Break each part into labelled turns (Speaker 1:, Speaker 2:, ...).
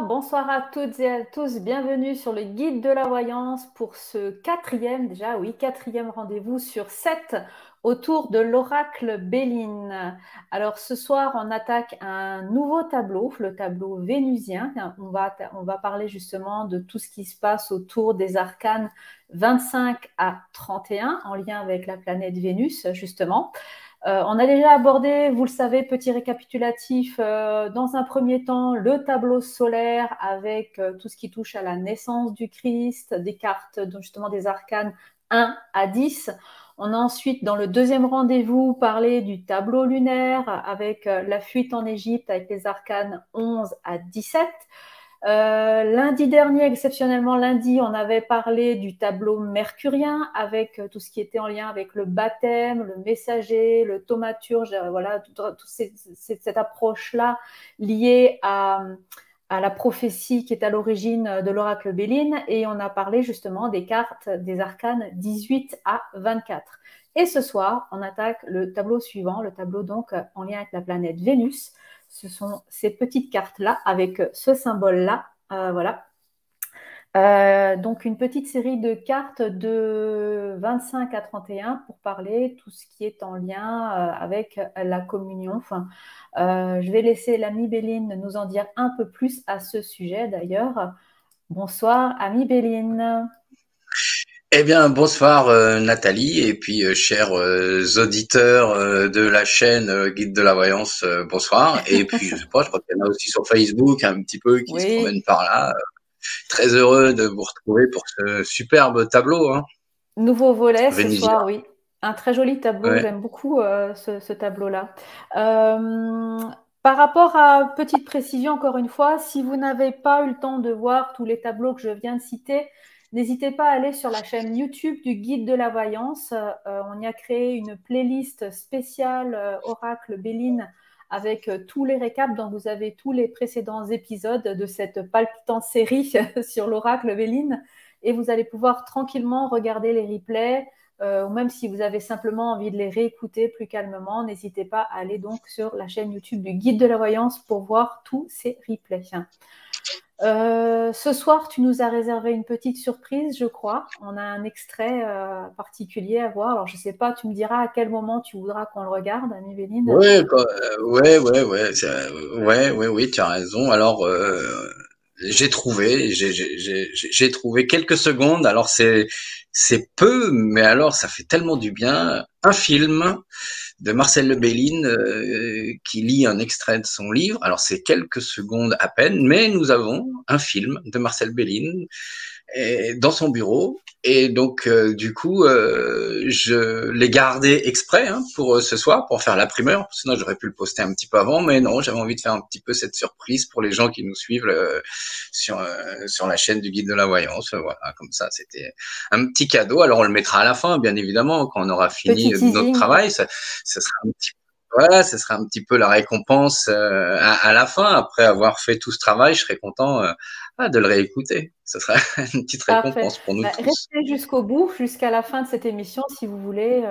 Speaker 1: bonsoir à toutes et à tous. Bienvenue sur le guide de la voyance pour ce quatrième rendez-vous sur 7 autour de l'oracle Béline. Alors ce soir, on attaque un nouveau tableau, le tableau vénusien. On va parler justement de tout ce qui se passe autour des arcanes 25 à 31 en lien avec la planète Vénus, justement. On a déjà abordé, vous le savez, petit récapitulatif, dans un premier temps, le tableau solaire avec tout ce qui touche à la naissance du Christ, des cartes, justement des arcanes 1 à 10. On a ensuite, dans le deuxième rendez-vous, parlé du tableau lunaire avec la fuite en Égypte avec les arcanes 11 à 17. Lundi dernier, exceptionnellement lundi, on avait parlé du tableau mercurien avec tout ce qui était en lien avec le baptême, le messager, le thaumaturge, voilà, cette approche-là liée à la prophétie qui est à l'origine de l'oracle Béline, et on a parlé justement des cartes des arcanes 18 à 24. Et ce soir, on attaque le tableau suivant, le tableau donc en lien avec la planète Vénus. Ce sont ces petites cartes-là avec ce symbole-là. Voilà. Donc, une petite série de cartes de 25 à 31 pour parler tout ce qui est en lien avec la communion. Enfin, je vais laisser l'amie Béline nous en dire un peu plus à ce sujet d'ailleurs. Bonsoir, amie Béline.
Speaker 2: Eh bien, bonsoir Nathalie et puis chers auditeurs de la chaîne Guide de la Voyance, bonsoir. Et puis, je sais pas, je crois qu'il y en a aussi sur Facebook un petit peu qui se promènent par là. Très heureux de vous retrouver pour ce superbe tableau. Hein.
Speaker 1: Nouveau volet ce
Speaker 2: Vénusien.
Speaker 1: soir, oui. Un très joli tableau,
Speaker 2: Ouais.
Speaker 1: j'aime beaucoup ce tableau-là. Par rapport à petite précision, encore une fois, si vous n'avez pas eu le temps de voir tous les tableaux que je viens de citer, n'hésitez pas à aller sur la chaîne YouTube du Guide de la Voyance. On y a créé une playlist spéciale Oracle Béline avec tous les récaps, donc vous avez tous les précédents épisodes de cette palpitante série sur l'Oracle Béline, et vous allez pouvoir tranquillement regarder les replays, ou même si vous avez simplement envie de les réécouter plus calmement, n'hésitez pas à aller donc sur la chaîne YouTube du Guide de la Voyance pour voir tous ces replays. Ce soir, tu nous as réservé une petite surprise, je crois. On a un extrait particulier à voir. Alors, je ne sais pas, tu me diras à quel moment tu voudras qu'on le regarde, Annie Béline.
Speaker 2: Oui, tu as raison. Alors, j'ai trouvé quelques secondes. Alors, c'est peu, mais alors, ça fait tellement du bien. Un film de Marcel Lebelline qui lit un extrait de son livre. Alors, c'est quelques secondes à peine, mais nous avons un film de Marcel Lebelline dans son bureau. Et donc, du coup, je l'ai gardé exprès pour ce soir, pour faire la primeur. Sinon, j'aurais pu le poster un petit peu avant, mais non, j'avais envie de faire un petit peu cette surprise pour les gens qui nous suivent sur la chaîne du Guide de la Voyance. Voilà, comme ça, c'était un petit cadeau. Alors, on le mettra à la fin, bien évidemment, quand on aura fini notre travail. Ça sera un petit Voilà, ce sera un petit peu la récompense à la fin. Après avoir fait tout ce travail, je serais content de le réécouter. Ce sera une petite récompense pour nous tous.
Speaker 1: Restez jusqu'au bout, jusqu'à la fin de cette émission, si vous voulez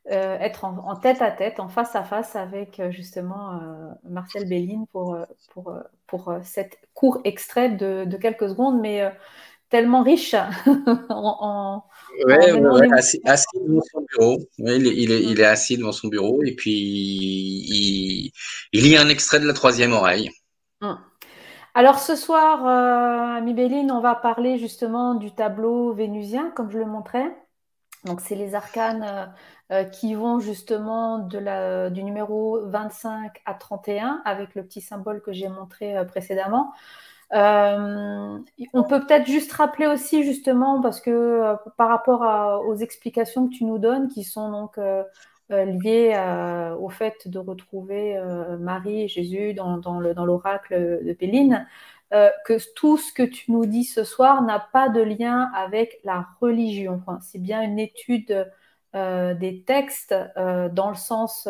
Speaker 1: être en tête à tête, en face à face avec justement Marcel Béline pour cette court extrait de quelques secondes, mais tellement riche
Speaker 2: assis devant son bureau. Ouais, il est assis devant son bureau et puis il lit un extrait de La Troisième Oreille.
Speaker 1: Alors ce soir, Ami Béline, on va parler justement du tableau vénusien, comme je le montrais. Donc c'est les arcanes qui vont justement du numéro 25 à 31 avec le petit symbole que j'ai montré précédemment. On peut peut-être juste rappeler aussi justement, parce que par rapport aux explications que tu nous donnes, qui sont donc liées au fait de retrouver Marie et Jésus dans l'oracle de Béline, que tout ce que tu nous dis ce soir n'a pas de lien avec la religion. Enfin, c'est bien une étude des textes dans le sens...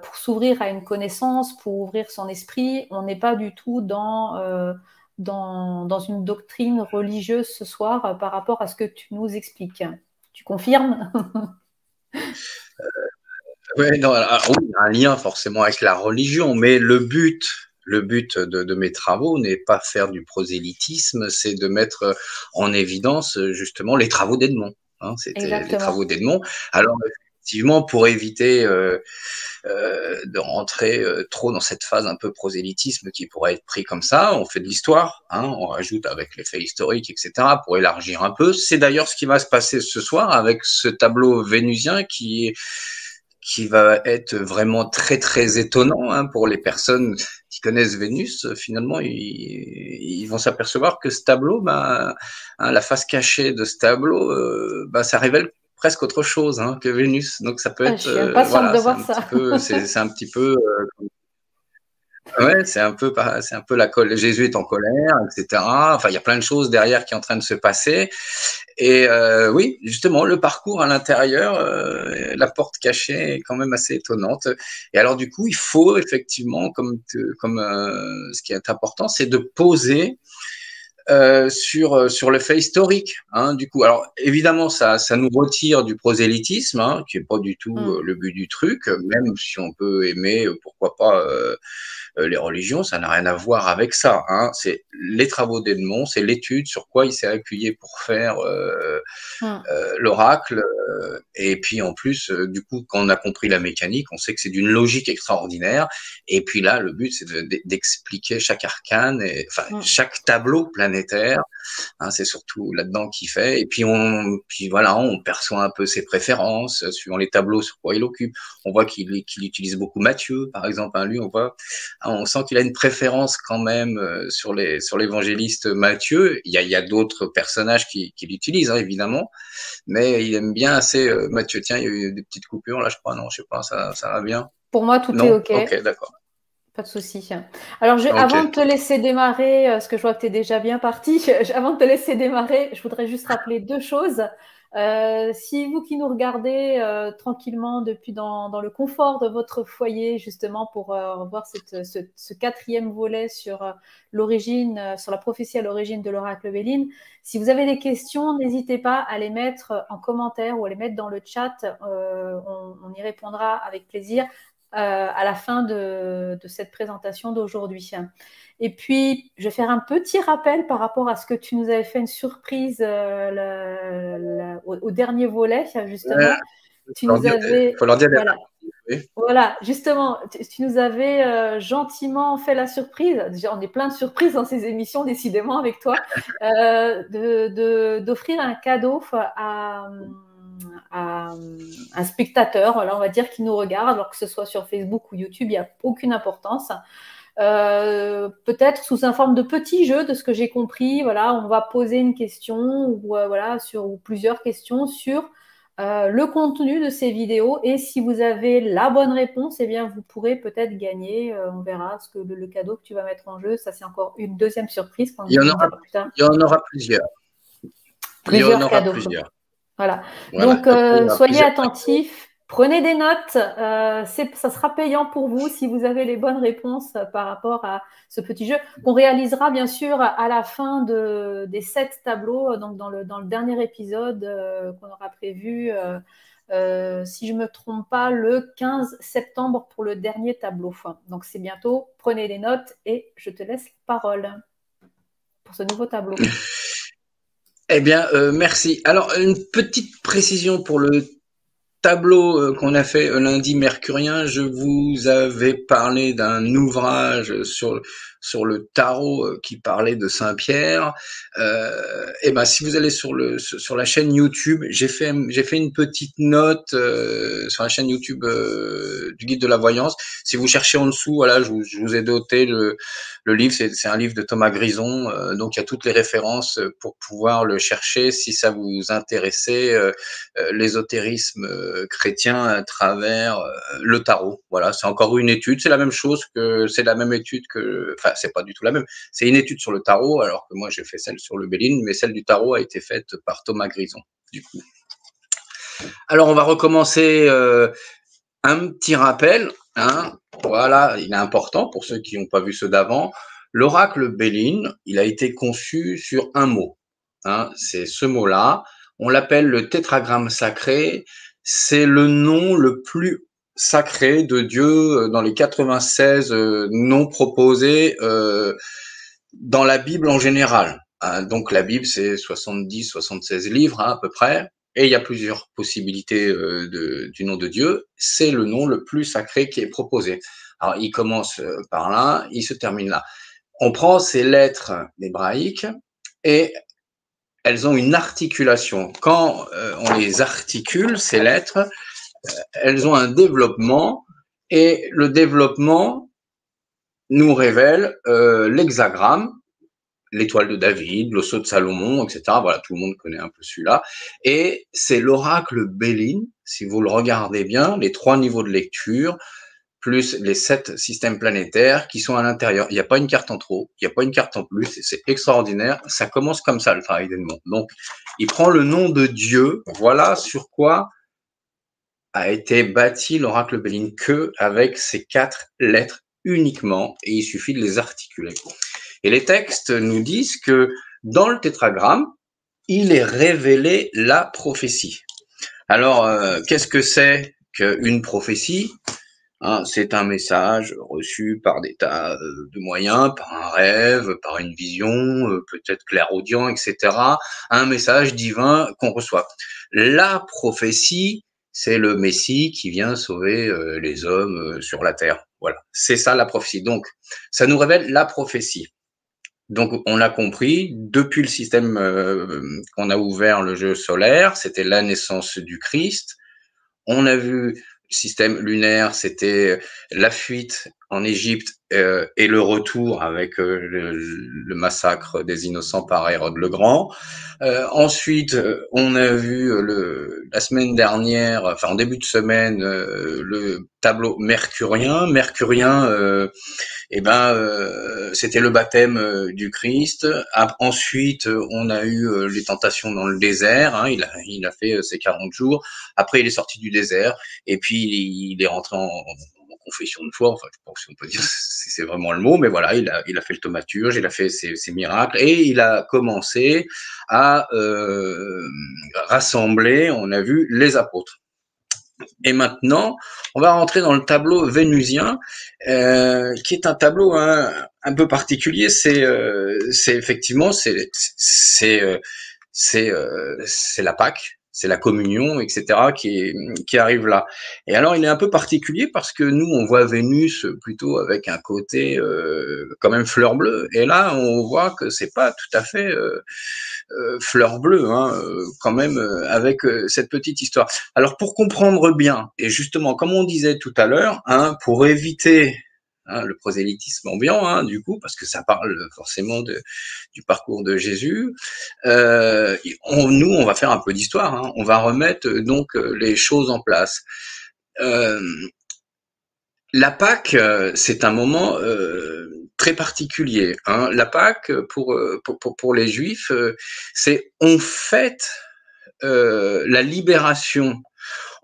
Speaker 1: pour s'ouvrir à une connaissance, pour ouvrir son esprit. On n'est pas du tout dans une doctrine religieuse ce soir par rapport à ce que tu nous expliques. Tu confirmes?
Speaker 2: Oui, il y a un lien forcément avec la religion, mais le but le but de mes travaux n'est pas faire du prosélytisme, c'est de mettre en évidence justement les travaux d'Edmond. Hein, c'était les
Speaker 1: Exactement.
Speaker 2: travaux d'Edmond. Alors effectivement, pour éviter de rentrer trop dans cette phase un peu prosélytisme qui pourrait être pris comme ça, on fait de l'histoire, hein, on rajoute avec les faits historiques, etc., pour élargir un peu. C'est d'ailleurs ce qui va se passer ce soir avec ce tableau vénusien qui va être vraiment très très étonnant, hein, pour les personnes qui connaissent Vénus. Finalement, ils vont s'apercevoir que ce tableau, ben, hein, la face cachée de ce tableau, ben, ça révèle presque autre chose, hein, que Vénus. Donc ça peut
Speaker 1: Ah, je
Speaker 2: être,
Speaker 1: suis impatiente
Speaker 2: voilà,
Speaker 1: de
Speaker 2: c'est
Speaker 1: voir
Speaker 2: un petit
Speaker 1: ça.
Speaker 2: peu, c'est un petit peu, ouais, c'est un peu Jésus est en colère, etc. Enfin, il y a plein de choses derrière qui est en train de se passer. Et oui, justement, le parcours à l'intérieur, la porte cachée est quand même assez étonnante. Et alors, du coup, il faut effectivement, comme ce qui est important, c'est de poser sur le fait historique. Hein, du coup, alors évidemment, ça nous retire du prosélytisme, hein, qui est pas du tout
Speaker 1: Mm.
Speaker 2: le but du truc, même si on peut aimer, pourquoi pas, les religions, ça n'a rien à voir avec ça. Hein. C'est les travaux d'Edmond, c'est l'étude sur quoi il s'est appuyé pour faire
Speaker 1: Mm.
Speaker 2: l'oracle. Et puis en plus, du coup, quand on a compris la mécanique, on sait que c'est d'une logique extraordinaire. Et puis là, le but, c'est d'expliquer chaque arcane, et, enfin
Speaker 1: Mm.
Speaker 2: chaque tableau planétaire. Hein, c'est surtout là-dedans qu'il fait. Et puis puis voilà, on perçoit un peu ses préférences suivant les tableaux sur quoi il occupe. On voit qu'il utilise beaucoup Matthieu, par exemple. Hein, lui, on sent qu'il a une préférence quand même sur l'évangéliste Matthieu. Il y a d'autres personnages qui l'utilisent, hein, évidemment, mais il aime bien assez Matthieu. Tiens, il y a eu des petites coupures là, je crois. Non, je sais pas, ça va bien.
Speaker 1: Pour moi, tout est
Speaker 2: Non,
Speaker 1: OK.
Speaker 2: ok, d'accord.
Speaker 1: Pas de souci. Alors,
Speaker 2: Ok.
Speaker 1: avant de te laisser démarrer, parce que je vois que tu es déjà bien parti, avant de te laisser démarrer, je voudrais juste rappeler deux choses. Si vous qui nous regardez tranquillement depuis dans le confort de votre foyer, justement pour voir ce quatrième volet sur l'origine, sur la prophétie à l'origine de l'oracle Béline, si vous avez des questions, n'hésitez pas à les mettre en commentaire ou à les mettre dans le chat. On y répondra avec plaisir à la fin de cette présentation d'aujourd'hui. Et puis, je vais faire un petit rappel par rapport à ce que tu nous avais fait une surprise au dernier volet, justement. Tu nous avais,
Speaker 2: Faut leur dire
Speaker 1: voilà,
Speaker 2: oui.
Speaker 1: voilà, justement, tu nous avais gentiment fait la surprise. Déjà, on est plein de surprises dans ces émissions, décidément, avec toi, d'offrir un cadeau à un spectateur, voilà, on va dire, qui nous regarde, alors que ce soit sur Facebook ou YouTube, il n'y a aucune importance. Peut-être sous une forme de petit jeu, de ce que j'ai compris, voilà, on va poser une question ou voilà, ou plusieurs questions sur le contenu de ces vidéos, et si vous avez la bonne réponse, eh bien vous pourrez peut-être gagner. On verra ce que le cadeau que tu vas mettre en jeu. Ça, c'est encore une deuxième surprise qu'on
Speaker 2: Il y en
Speaker 1: vous
Speaker 2: aura,
Speaker 1: dira plus tard.
Speaker 2: il y en aura plusieurs. Il y en
Speaker 1: Plusieurs
Speaker 2: aura
Speaker 1: cadeaux.
Speaker 2: plusieurs.
Speaker 1: Voilà.
Speaker 2: Voilà.
Speaker 1: Donc,
Speaker 2: Comme ça, il y aura
Speaker 1: soyez
Speaker 2: plusieurs.
Speaker 1: attentifs, prenez des notes. Ça sera payant pour vous si vous avez les bonnes réponses par rapport à ce petit jeu qu'on réalisera bien sûr à la fin des 7 tableaux, donc dans le dernier épisode qu'on aura prévu, si je ne me trompe pas, le 15 septembre pour le dernier tableau. Donc, c'est bientôt. Prenez des notes et je te laisse la parole pour ce nouveau tableau.
Speaker 2: Eh bien, merci. Alors, une petite précision pour le tableau qu'on a fait lundi mercurien. Je vous avais parlé d'un ouvrage sur le tarot qui parlait de Saint-Pierre. Et ben, si vous allez sur la chaîne YouTube, j'ai fait une petite note sur la chaîne YouTube du guide de la voyance. Si vous cherchez en dessous, voilà, je vous ai doté le livre. C'est un livre de Thomas Grison, donc il y a toutes les références pour pouvoir le chercher si ça vous intéressait, l'ésotérisme chrétien à travers le tarot. Voilà, c'est encore une étude. C'est la même chose c'est la même étude enfin, c'est pas du tout la même. C'est une étude sur le tarot, alors que moi j'ai fait celle sur le Béline, mais celle du tarot a été faite par Thomas Grison, du coup. Alors on va recommencer. Un petit rappel, hein, voilà, il est important pour ceux qui n'ont pas vu ceux d'avant. L'oracle Béline, il a été conçu sur un mot. Hein, c'est ce mot-là. On l'appelle le tétragramme sacré. C'est le nom le plus sacrés de Dieu dans les 96 noms proposés dans la Bible en général. Donc la Bible, c'est 70-76 livres à peu près, et il y a plusieurs possibilités du nom de Dieu. C'est le nom le plus sacré qui est proposé. Alors il commence par là, il se termine là. On prend ces lettres hébraïques et elles ont une articulation. Quand on les articule, ces lettres, elles ont un développement, et le développement nous révèle l'hexagramme, l'étoile de David, l'osseau de Salomon, etc. Voilà, tout le monde connaît un peu celui-là. Et c'est l'oracle Béline, si vous le regardez bien, les 3 niveaux de lecture, plus les 7 systèmes planétaires qui sont à l'intérieur. Il n'y a pas une carte en trop, il n'y a pas une carte en plus, c'est extraordinaire. Ça commence comme ça, le travail d'Edmond. Donc, il prend le nom de Dieu, voilà sur quoi a été bâti l'oracle Béline, que avec ces 4 lettres uniquement, et il suffit de les articuler. Et les textes nous disent que dans le tétragramme, il est révélé la prophétie. Alors, qu'est-ce que c'est qu'une prophétie? C'est un message reçu par des tas de moyens, par un rêve, par une vision, peut-être clairaudient, etc. Un message divin qu'on reçoit. La prophétie, c'est le Messie qui vient sauver les hommes sur la terre. Voilà, c'est ça la prophétie. Donc, ça nous révèle la prophétie. Donc, on l'a compris, depuis le système qu'on a ouvert, le jeu solaire, c'était la naissance du Christ. On a vu le système lunaire, c'était la fuite en Égypte et le retour avec le massacre des innocents par Hérode le Grand. Ensuite, on a vu la semaine dernière, enfin en début de semaine, le tableau mercurien. Mercurien, c'était le baptême du Christ. Ensuite, on a eu les tentations dans le désert. Il a fait ses 40 jours. Après, il est sorti du désert. Et puis, il est rentré en confession de foi. Enfin, je pense qu'on peut dire c'est vraiment le mot. Mais voilà, il a fait le thaumaturge, il a fait ses miracles. Et il a commencé à rassembler, on a vu, les apôtres. Et maintenant, on va rentrer dans le tableau vénusien, qui est un tableau un peu particulier. C'est effectivement c'est la Pâque, c'est la communion, etc. qui arrive là. Et alors, il est un peu particulier parce que nous, on voit Vénus plutôt avec un côté quand même fleur bleue. Et là, on voit que c'est pas tout à fait fleur bleue, quand même, avec cette petite histoire. Alors, pour comprendre bien, et justement, comme on disait tout à l'heure, pour éviter le prosélytisme ambiant, du coup, parce que ça parle forcément du parcours de Jésus, on va faire un peu d'histoire, on va remettre donc les choses en place. La Pâque, c'est un moment très particulier. La Pâque, pour les Juifs, c'est on fête la libération,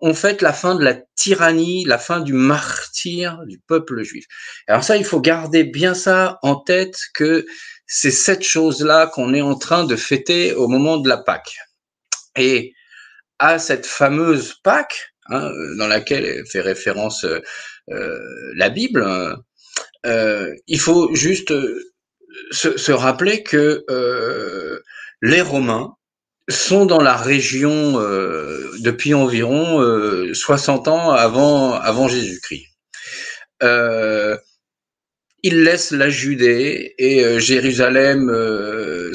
Speaker 2: on fête la fin de la tyrannie, la fin du martyre du peuple juif. Alors ça, il faut garder bien ça en tête, que c'est cette chose-là qu'on est en train de fêter au moment de la Pâque. Et à cette fameuse Pâque, dans laquelle fait référence la Bible, il faut juste se rappeler que les Romains sont dans la région depuis environ 60 ans avant Jésus-Christ. Ils laissent la Judée et Jérusalem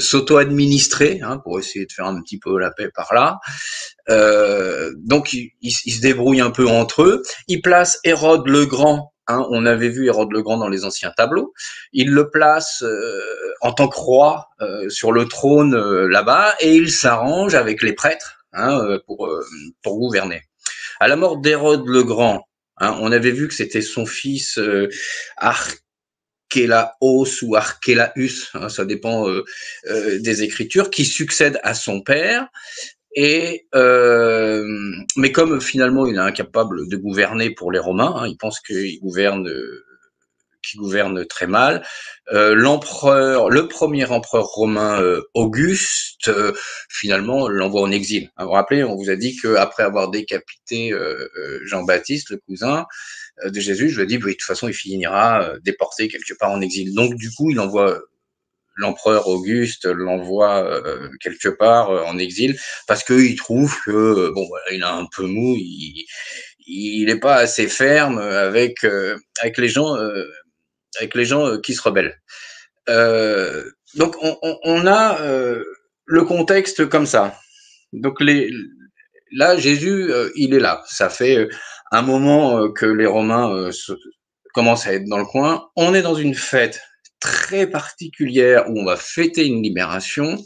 Speaker 2: s'auto-administrer, pour essayer de faire un petit peu la paix par là. Donc ils se débrouillent un peu entre eux. Ils placent Hérode le Grand. On avait vu Hérode le Grand dans les anciens tableaux. Ils le placent en tant que roi sur le trône là-bas, et ils s'arrangent avec les prêtres pour gouverner. À la mort d'Hérode le Grand, on avait vu que c'était son fils Archélaos ou Archélaus, ça dépend des écritures, qui succède à son père. Et mais comme finalement il est incapable de gouverner pour les Romains, il pense qu'il gouverne qui gouverne très mal. Le premier empereur romain, Auguste, finalement l'envoie en exil. Vous vous rappelez, on vous a dit qu'après avoir décapité Jean-Baptiste, le cousin de Jésus, je lui ai dit, oui, de toute façon, il finira déporté quelque part en exil. Donc, du coup, il envoie l'empereur Auguste l'envoie quelque part en exil parce qu'il trouve que bon, voilà, il a un peu mou, il est pas assez ferme avec les gens qui se rebellent. Donc, on a le contexte comme ça. Donc, là, Jésus, il est là. Ça fait un moment que les Romains commencent à être dans le coin. On est dans une fête très particulière où on va fêter une libération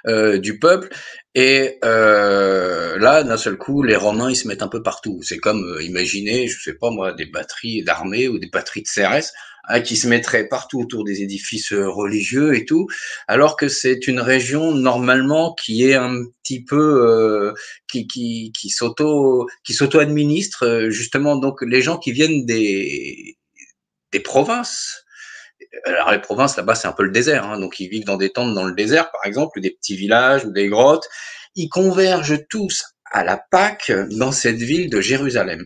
Speaker 2: du peuple. Et là, d'un seul coup, les Romains, ils se mettent un peu partout. C'est comme, imaginez, je sais pas moi, des batteries d'armée ou des batteries de CRS qui se mettraient partout autour des édifices religieux et tout, alors que c'est une région normalement qui est un petit peu qui s'auto-administre justement. Donc les gens qui viennent des provinces. Alors les provinces là-bas c'est un peu le désert, hein, donc ils vivent dans des tentes dans le désert par exemple, ou des petits villages ou des grottes. Ils convergent tous à la Pâque dans cette ville de Jérusalem.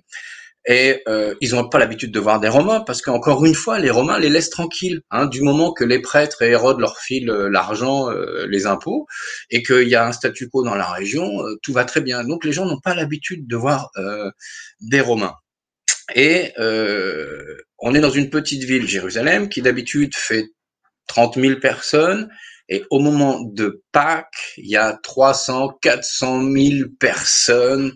Speaker 2: Et ils n'ont pas l'habitude de voir des Romains parce qu'encore une fois, les Romains les laissent tranquilles. Hein, du moment que les prêtres et Hérode leur filent l'argent, les impôts, et qu'il y a un statu quo dans la région, tout va très bien. Donc les gens n'ont pas l'habitude de voir des Romains. Et on est dans une petite ville, Jérusalem, qui d'habitude fait 30 000 personnes. Et au moment de Pâques, il y a 300, 400 000 personnes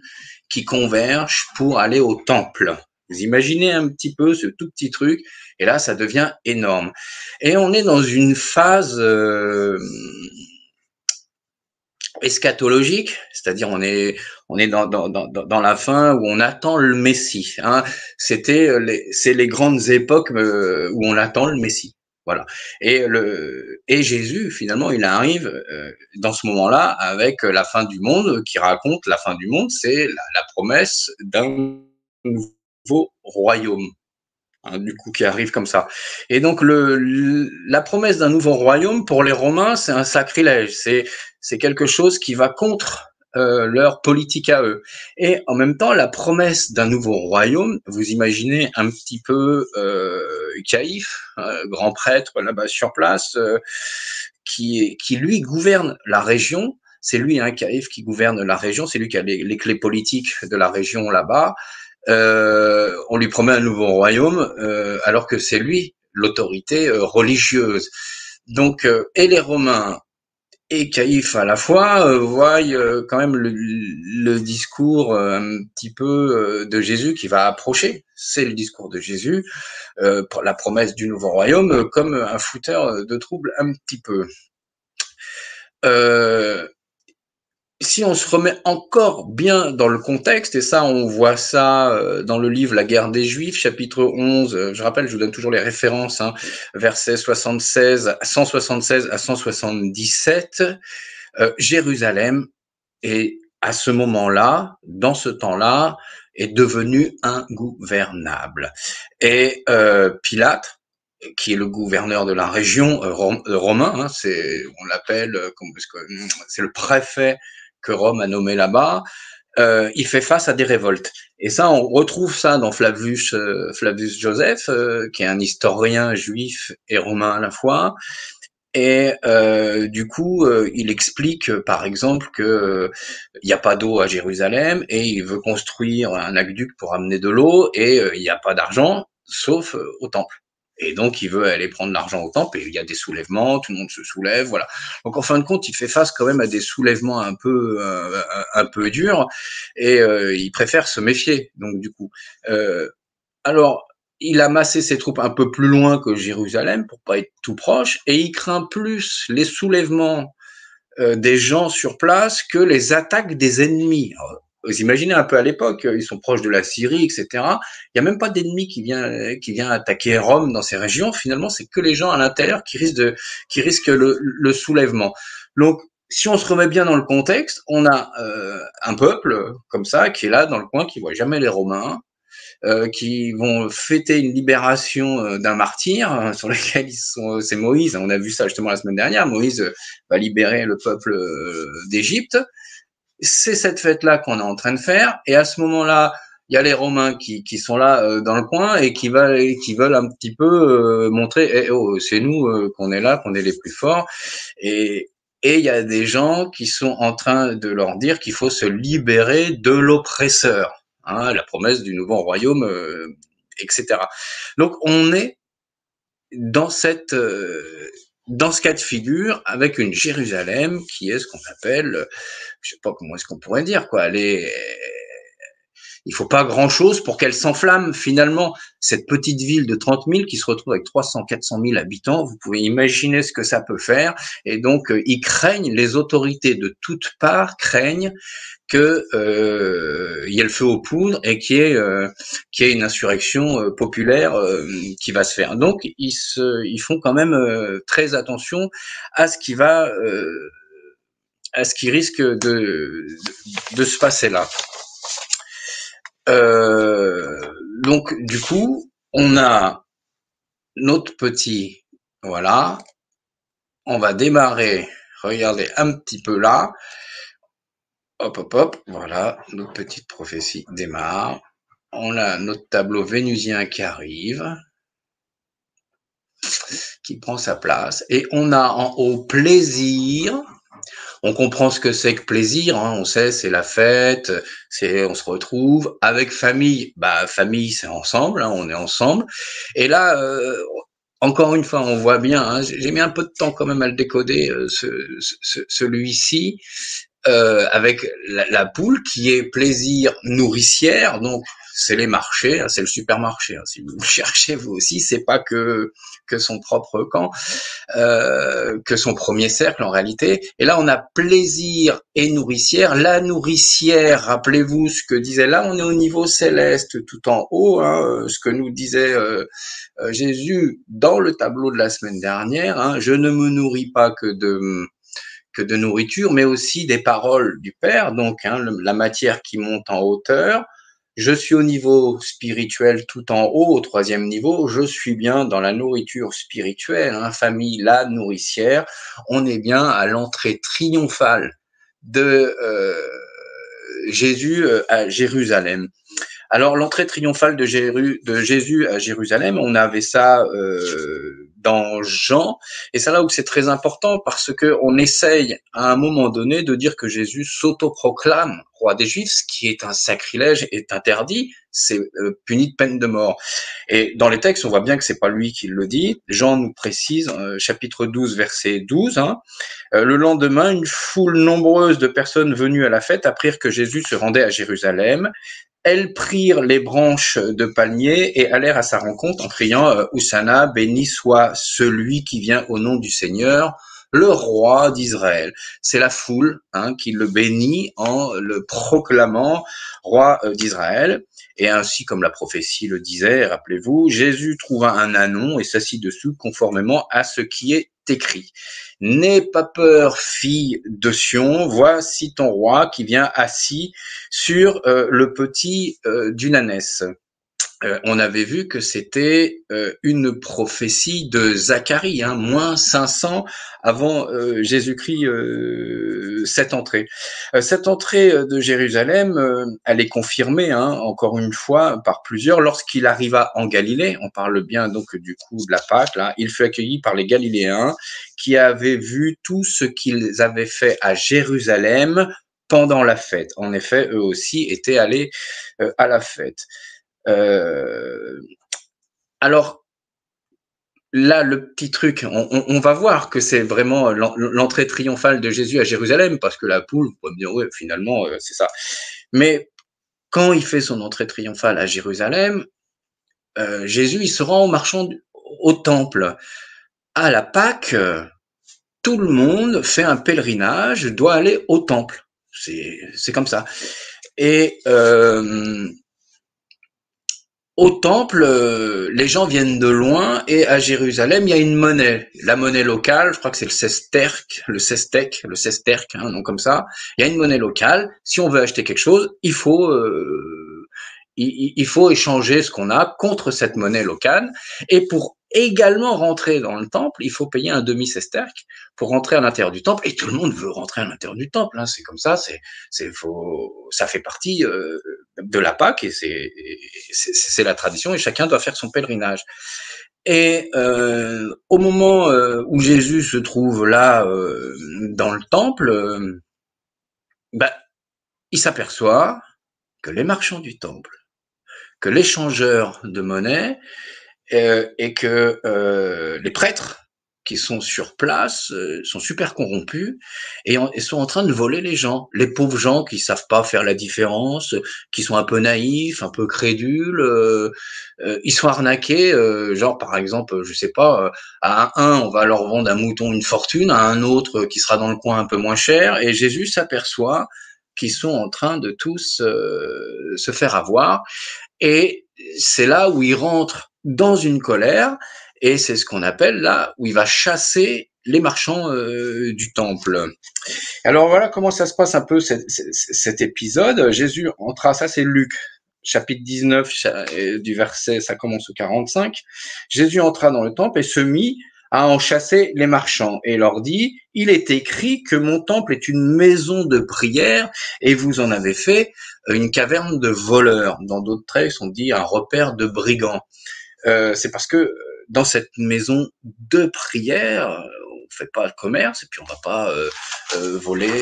Speaker 2: qui convergent pour aller au temple. Vous imaginez un petit peu ce tout petit truc, et là, ça devient énorme. Et on est dans une phase eschatologique, c'est-à-dire on est dans la fin où on attend le Messie. Hein. C'est les grandes époques où on attend le Messie. Voilà. Et Jésus finalement il arrive dans ce moment-là avec la fin du monde qui raconte la fin du monde, c'est la promesse d'un nouveau royaume. Hein, du coup, qui arrive comme ça. Et donc, la promesse d'un nouveau royaume, pour les Romains, c'est un sacrilège. C'est quelque chose qui va contre leur politique à eux. Et en même temps, la promesse d'un nouveau royaume, vous imaginez un petit peu Caïphe, grand prêtre là-bas sur place, qui lui gouverne la région. C'est lui, hein, Caïphe, qui gouverne la région. C'est lui qui a les clés politiques de la région là-bas. On lui promet un nouveau royaume, alors que c'est lui l'autorité religieuse. Donc, et les Romains et Caïphe à la fois voient quand même le discours un petit peu de Jésus qui va approcher. C'est le discours de Jésus, la promesse du nouveau royaume, comme un fouteur de trouble un petit peu. Si on se remet encore bien dans le contexte, et ça, on voit ça dans le livre La guerre des Juifs, chapitre 11, je rappelle, je vous donne toujours les références, hein, versets 176 à 177, Jérusalem est, à ce moment-là, dans ce temps-là, est devenu ingouvernable. Et Pilate, qui est le gouverneur de la région romain, hein, on l'appelle, c'est le préfet que Rome a nommé là-bas, il fait face à des révoltes. Et ça, on retrouve ça dans Flavius Joseph, qui est un historien juif et romain à la fois. Et du coup, il explique, par exemple, que il n'y a pas d'eau à Jérusalem et il veut construire un aqueduc pour amener de l'eau et il n'y a pas d'argent, sauf au temple. Et donc, il veut aller prendre l'argent au temple et il y a des soulèvements, tout le monde se soulève, voilà. Donc, en fin de compte, il fait face quand même à des soulèvements un peu durs et il préfère se méfier. Donc, du coup, alors, il a massé ses troupes un peu plus loin que Jérusalem pour pas être tout proche et il craint plus les soulèvements des gens sur place que les attaques des ennemis. Alors, vous imaginez un peu à l'époque, ils sont proches de la Syrie, etc. Il n'y a même pas d'ennemi qui vient attaquer Rome dans ces régions. Finalement, c'est que les gens à l'intérieur qui risquent le soulèvement. Donc, si on se remet bien dans le contexte, on a un peuple comme ça qui est là dans le coin, qui voit jamais les Romains, qui vont fêter une libération d'un martyr sur lequel ils sont. C'est Moïse. On a vu ça justement la semaine dernière. Moïse va libérer le peuple d'Égypte. C'est cette fête-là qu'on est en train de faire. Et à ce moment-là, il y a les Romains qui sont là dans le coin et qui veulent un petit peu montrer, oh, c'est nous qu'on est là, qu'on est les plus forts. Et il y a des gens qui sont en train de leur dire qu'il faut se libérer de l'oppresseur, hein, la promesse du nouveau royaume, etc. Donc on est dans dans ce cas de figure avec une Jérusalem qui est ce qu'on appelle, je sais pas comment est-ce qu'on pourrait dire, quoi. Il faut pas grand-chose pour qu'elle s'enflamme. Finalement, cette petite ville de 30 000 qui se retrouve avec 300, 400 000 habitants, vous pouvez imaginer ce que ça peut faire. Et donc, ils craignent, les autorités de toutes parts craignent que y ait le feu aux poudres et qu'il y ait une insurrection populaire qui va se faire. Donc, ils font quand même très attention à ce qui à ce qui risque de se passer là. Donc du coup, on a notre petit, voilà, on va démarrer, regardez un petit peu là, hop hop hop, voilà, notre petite prophétie démarre, on a notre tableau vénusien qui arrive, qui prend sa place, et on a en haut plaisir. On comprend ce que c'est que plaisir, hein, on sait, c'est la fête, on se retrouve avec famille. Bah, famille, c'est ensemble, hein, on est ensemble. Et là, encore une fois, on voit bien, hein, j'ai mis un peu de temps quand même à le décoder, celui-ci, avec la poule qui est plaisir nourricière, donc c'est les marchés, hein, c'est le supermarché. Hein, si vous cherchez vous aussi, c'est pas que son propre camp, que son premier cercle en réalité. Et là, on a plaisir et nourricière. La nourricière, rappelez-vous ce que disait là, on est au niveau céleste tout en haut, hein, ce que nous disait Jésus dans le tableau de la semaine dernière. Hein, je ne me nourris pas que de nourriture, mais aussi des paroles du Père, donc hein, la matière qui monte en hauteur. Je suis au niveau spirituel tout en haut, au troisième niveau, je suis bien dans la nourriture spirituelle, hein, famille, la nourricière, on est bien à l'entrée triomphale de Jésus à Jérusalem. Alors l'entrée triomphale de Jésus à Jérusalem, on avait ça dans Jean, et c'est là où c'est très important parce que on essaye à un moment donné de dire que Jésus s'autoproclame roi des Juifs, ce qui est un sacrilège, est interdit, c'est puni de peine de mort. Et dans les textes, on voit bien que c'est pas lui qui le dit. Jean nous précise, chapitre 12, verset 12, hein, le lendemain, une foule nombreuse de personnes venues à la fête apprirent que Jésus se rendait à Jérusalem. Elles prirent les branches de palmier et allèrent à sa rencontre en criant « Hosanna, béni soit celui qui vient au nom du Seigneur, le roi d'Israël ». C'est la foule hein, qui le bénit en le proclamant roi d'Israël. Et ainsi, comme la prophétie le disait, rappelez-vous, Jésus trouva un ânon et s'assit dessous conformément à ce qui est écrit. N'aie pas peur, fille de Sion, voici ton roi qui vient assis sur le petit d'une ânesse. On avait vu que c'était une prophétie de Zacharie, hein, moins 500 avant Jésus-Christ, cette entrée. Cette entrée de Jérusalem, elle est confirmée, hein, encore une fois, par plusieurs. Lorsqu'il arriva en Galilée, on parle bien donc du coup de la Pâque, là, il fut accueilli par les Galiléens qui avaient vu tout ce qu'ils avaient fait à Jérusalem pendant la fête. En effet, eux aussi étaient allés à la fête. Alors là, le petit truc, on va voir que c'est vraiment l'entrée triomphale de Jésus à Jérusalem, parce que la poule, vous pouvez me dire, ouais, finalement, c'est ça. Mais quand il fait son entrée triomphale à Jérusalem, Jésus, il se rend marchant au temple. À la Pâque, tout le monde fait un pèlerinage, doit aller au temple. C'est comme ça. Et au temple, les gens viennent de loin et à Jérusalem, il y a une monnaie. La monnaie locale, je crois que c'est le sesterque, hein, un nom comme ça. Il y a une monnaie locale. Si on veut acheter quelque chose, il faut échanger ce qu'on a contre cette monnaie locale. Et pour également rentrer dans le temple, il faut payer un demi-sesterce pour rentrer à l'intérieur du temple. Et tout le monde veut rentrer à l'intérieur du temple. Hein. C'est comme ça, ça fait partie de la Pâque et c'est la tradition. Et chacun doit faire son pèlerinage. Et au moment où Jésus se trouve là dans le temple, bah, il s'aperçoit que les marchands du temple, que l'échangeur de monnaie et que les prêtres qui sont sur place sont super corrompus et sont en train de voler les gens. Les pauvres gens qui savent pas faire la différence, qui sont un peu naïfs, un peu crédules, ils sont arnaqués. Genre par exemple, je sais pas, à un on va leur vendre un mouton une fortune, à un autre qui sera dans le coin un peu moins cher. Et Jésus s'aperçoit qu'ils sont en train de tous se faire avoir. Et c'est là où il rentre dans une colère, et c'est ce qu'on appelle là où il va chasser les marchands du temple. Alors voilà comment ça se passe un peu cet épisode. Jésus entra, ça c'est Luc, chapitre 19, du verset, ça commence au 45. Jésus entra dans le temple et se mit à en chasser les marchands et leur dit, il est écrit que mon temple est une maison de prière et vous en avez fait une caverne de voleurs. Dans d'autres traits, on dit un repère de brigands. C'est parce que dans cette maison de prière, on fait pas le commerce et puis on va pas voler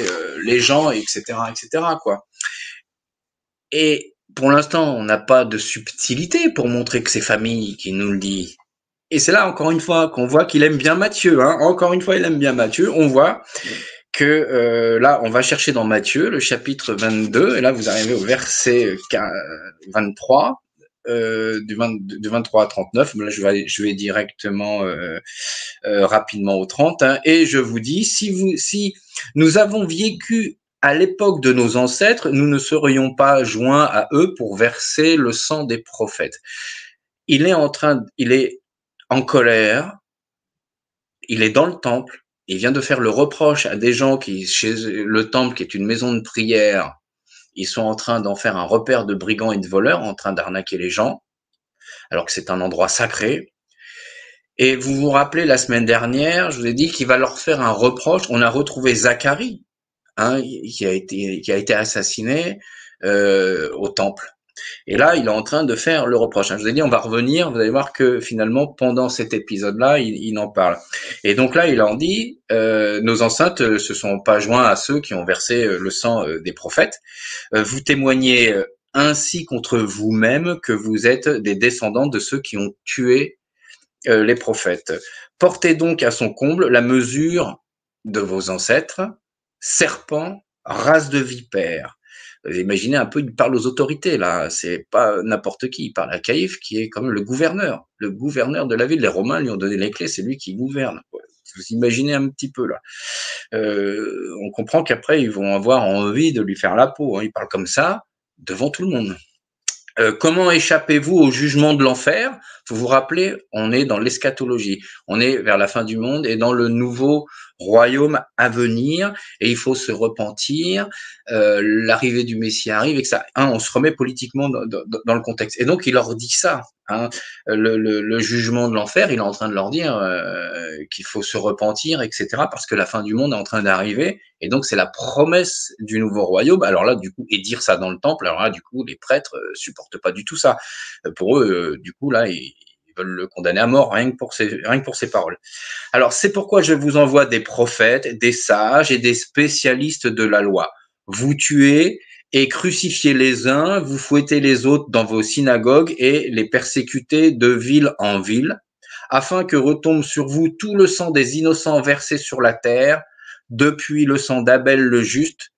Speaker 2: les gens, etc., etc., quoi. Et pour l'instant, on n'a pas de subtilité pour montrer que c'est famille qui nous le dit. Et c'est là, encore une fois, qu'on voit qu'il aime bien Matthieu. Hein. Encore une fois, il aime bien Matthieu. On voit que là, on va chercher dans Matthieu, le chapitre 22, et là, vous arrivez au verset 23, du 23 à 39. Là, je vais directement rapidement au 30. Hein, et je vous dis, si nous avons vécu à l'époque de nos ancêtres, nous ne serions pas joints à eux pour verser le sang des prophètes. Il est en colère, il est dans le temple, il vient de faire le reproche à des gens qui, chez le temple, qui est une maison de prière, ils sont en train d'en faire un repère de brigands et de voleurs, en train d'arnaquer les gens, alors que c'est un endroit sacré. Et vous vous rappelez, la semaine dernière, je vous ai dit qu'il va leur faire un reproche. On a retrouvé Zacharie, hein, qui a été assassiné au temple. Et là, il est en train de faire le reproche. Je vous ai dit, on va revenir. Vous allez voir que finalement, pendant cet épisode-là, il en parle. Et donc là, il en dit, nos enceintes se sont pas joints à ceux qui ont versé le sang des prophètes. Vous témoignez ainsi contre vous-même que vous êtes des descendants de ceux qui ont tué les prophètes. Portez donc à son comble la mesure de vos ancêtres, serpents, race de vipères. Vous imaginez un peu, il parle aux autorités, là. C'est pas n'importe qui. Il parle à Caïphe, qui est quand même le gouverneur de la ville. Les Romains lui ont donné les clés, c'est lui qui gouverne. Vous imaginez un petit peu, là. On comprend qu'après, ils vont avoir envie de lui faire la peau. Hein. Il parle comme ça, devant tout le monde. Comment échappez-vous au jugement de l'enfer? Vous vous rappelez, on est dans l'eschatologie, on est vers la fin du monde et dans le nouveau royaume à venir, et il faut se repentir. L'arrivée du Messie arrive et que ça, on se remet politiquement dans le contexte. Et donc il leur dit ça. Hein, le jugement de l'enfer, il est en train de leur dire qu'il faut se repentir, etc., parce que la fin du monde est en train d'arriver, et donc c'est la promesse du nouveau royaume. Alors là, du coup, et dire ça dans le temple, alors là, du coup, les prêtres supportent pas du tout ça. Pour eux, du coup, là, ils veulent le condamner à mort rien que pour ces paroles. Alors c'est pourquoi je vous envoie des prophètes, des sages et des spécialistes de la loi. Vous tuez et crucifiez les uns, vous fouettez les autres dans vos synagogues et les persécutez de ville en ville, afin que retombe sur vous tout le sang des innocents versés sur la terre, depuis le sang d'Abel le juste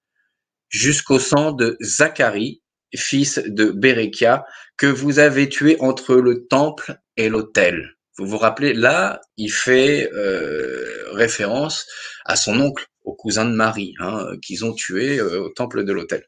Speaker 2: jusqu'au sang de Zacharie, fils de Béréchia, que vous avez tué entre le temple et l'autel. Vous vous rappelez, là, il fait référence à son oncle, au cousin de Marie, hein, qu'ils ont tué au temple de l'autel.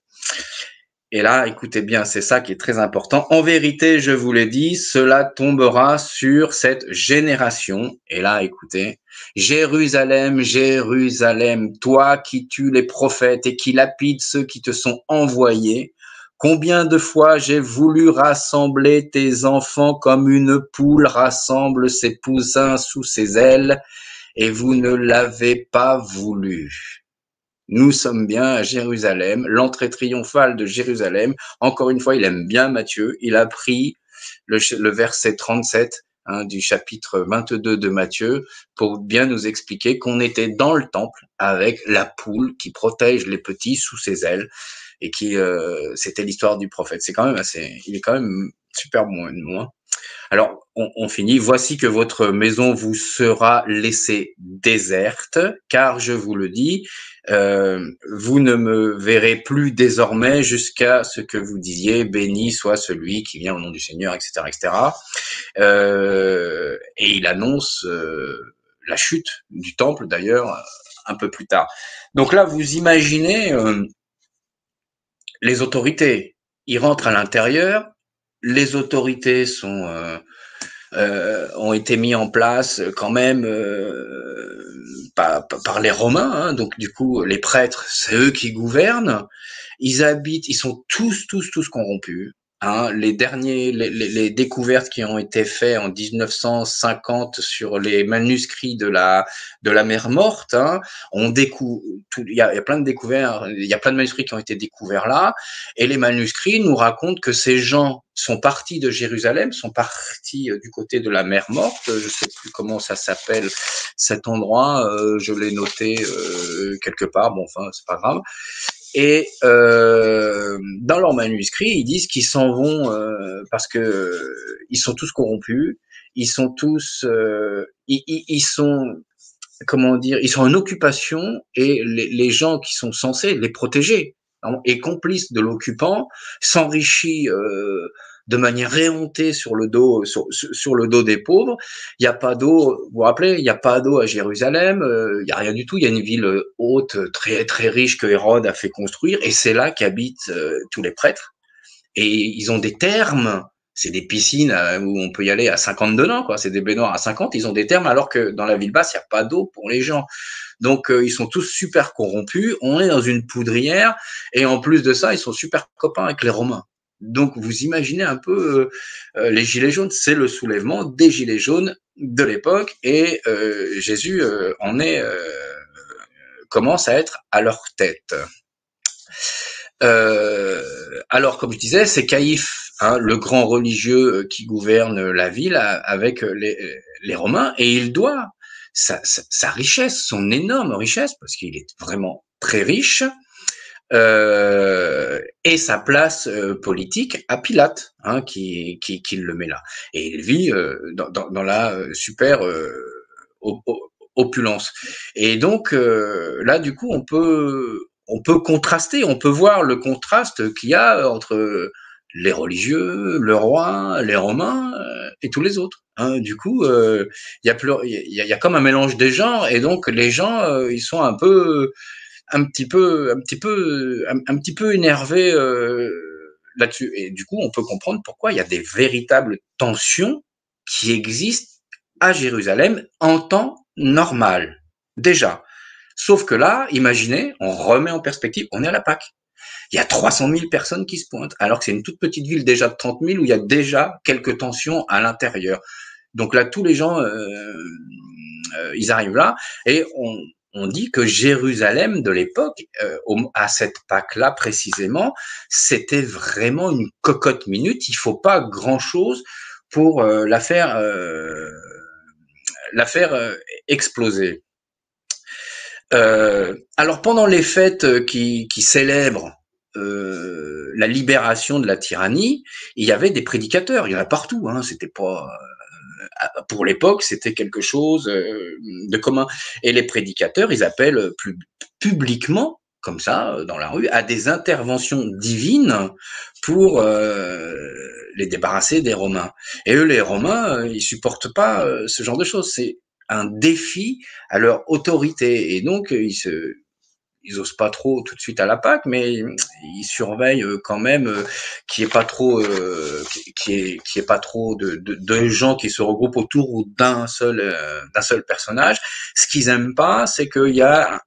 Speaker 2: Et là, écoutez bien, c'est ça qui est très important. En vérité, je vous l'ai dit, cela tombera sur cette génération. Et là, écoutez, Jérusalem, Jérusalem, toi qui tues les prophètes et qui lapides ceux qui te sont envoyés, Combien de fois j'ai voulu rassembler tes enfants comme une poule rassemble ses poussins sous ses ailes, et vous ne l'avez pas voulu. Nous sommes bien à Jérusalem, l'entrée triomphale de Jérusalem. Encore une fois, il aime bien Matthieu. Il a pris le verset 37 du chapitre 22 de Matthieu pour bien nous expliquer qu'on était dans le temple avec la poule qui protège les petits sous ses ailes et qui c'était l'histoire du prophète. C'est quand même il est quand même super bon, hein. Alors, on finit. Voici que votre maison vous sera laissée déserte, car je vous le dis, vous ne me verrez plus désormais jusqu'à ce que vous disiez béni soit celui qui vient au nom du Seigneur, etc., etc. Et il annonce la chute du temple d'ailleurs un peu plus tard. Donc là, vous imaginez les autorités. Ils rentrent à l'intérieur. Les autorités ont été mis en place quand même par les Romains, hein, donc du coup les prêtres, c'est eux qui gouvernent. Ils sont tous corrompus. Hein. Les découvertes qui ont été faites en 1950 sur les manuscrits de la mer Morte, hein, il y a plein de découvertes, il y a plein de manuscrits qui ont été découverts là, et les manuscrits nous racontent que ces gens sont partis de Jérusalem, sont partis du côté de la mer Morte, je sais plus comment ça s'appelle cet endroit, je l'ai noté quelque part, bon enfin c'est pas grave. Et dans leurs manuscrits, ils disent qu'ils s'en vont parce que ils sont tous corrompus, ils sont tous, ils sont comment dire, ils sont en occupation et les gens qui sont censés les protéger et complices de l'occupant s'enrichissent de manière éhontée sur le dos des pauvres. Il n'y a pas d'eau, vous vous rappelez, il n'y a pas d'eau à Jérusalem, il n'y a rien du tout. Il y a une ville haute, très très riche que Hérode a fait construire, et c'est là qu'habitent tous les prêtres. Et ils ont des thermes, c'est des piscines où on peut y aller à 50 dedans, quoi. C'est des baignoires à 50, ils ont des thermes, alors que dans la ville basse, il n'y a pas d'eau pour les gens. Donc ils sont tous super corrompus, on est dans une poudrière, et en plus de ça, ils sont super copains avec les Romains. Donc vous imaginez un peu les gilets jaunes, c'est le soulèvement des gilets jaunes de l'époque, et Jésus commence à être à leur tête. Alors, comme je disais, c'est Caïphe, hein, le grand religieux qui gouverne la ville avec les Romains, et il doit sa richesse, son énorme richesse, parce qu'il est vraiment très riche, et sa place politique à Pilate, hein, qui le met là. Et il vit dans la super opulence. Et donc là, du coup, on peut contraster, on peut voir le contraste qu'il y a entre les religieux, le roi, les Romains et tous les autres. Hein. Du coup, il y a comme un mélange des genres, et donc les gens, ils sont un petit peu énervés là-dessus. Et du coup, on peut comprendre pourquoi il y a des véritables tensions qui existent à Jérusalem en temps normal, déjà. Sauf que là, imaginez, on remet en perspective, on est à la Pâque. Il y a 300 000 personnes qui se pointent, alors que c'est une toute petite ville déjà de 30 000 où il y a déjà quelques tensions à l'intérieur. Donc là, tous les gens, ils arrivent là, et on dit que Jérusalem de l'époque, à cette Pâque-là précisément, c'était vraiment une cocotte minute. Il faut pas grand-chose pour la faire exploser. Alors pendant les fêtes qui célèbrent la libération de la tyrannie, il y avait des prédicateurs, il y en a partout, hein, c'était pas pour l'époque, c'était quelque chose de commun. Et les prédicateurs, ils appellent publiquement, comme ça, dans la rue, à des interventions divines pour les débarrasser des Romains. Et eux, les Romains, ils supportent pas ce genre de choses. C'est un défi à leur autorité. Et donc, ils osent pas trop tout de suite à la Pâque, mais ils surveillent quand même qu'il n'y ait pas trop, qu'il y ait pas trop de gens qui se regroupent autour d'un seul personnage. Ce qu'ils aiment pas, c'est qu'il y a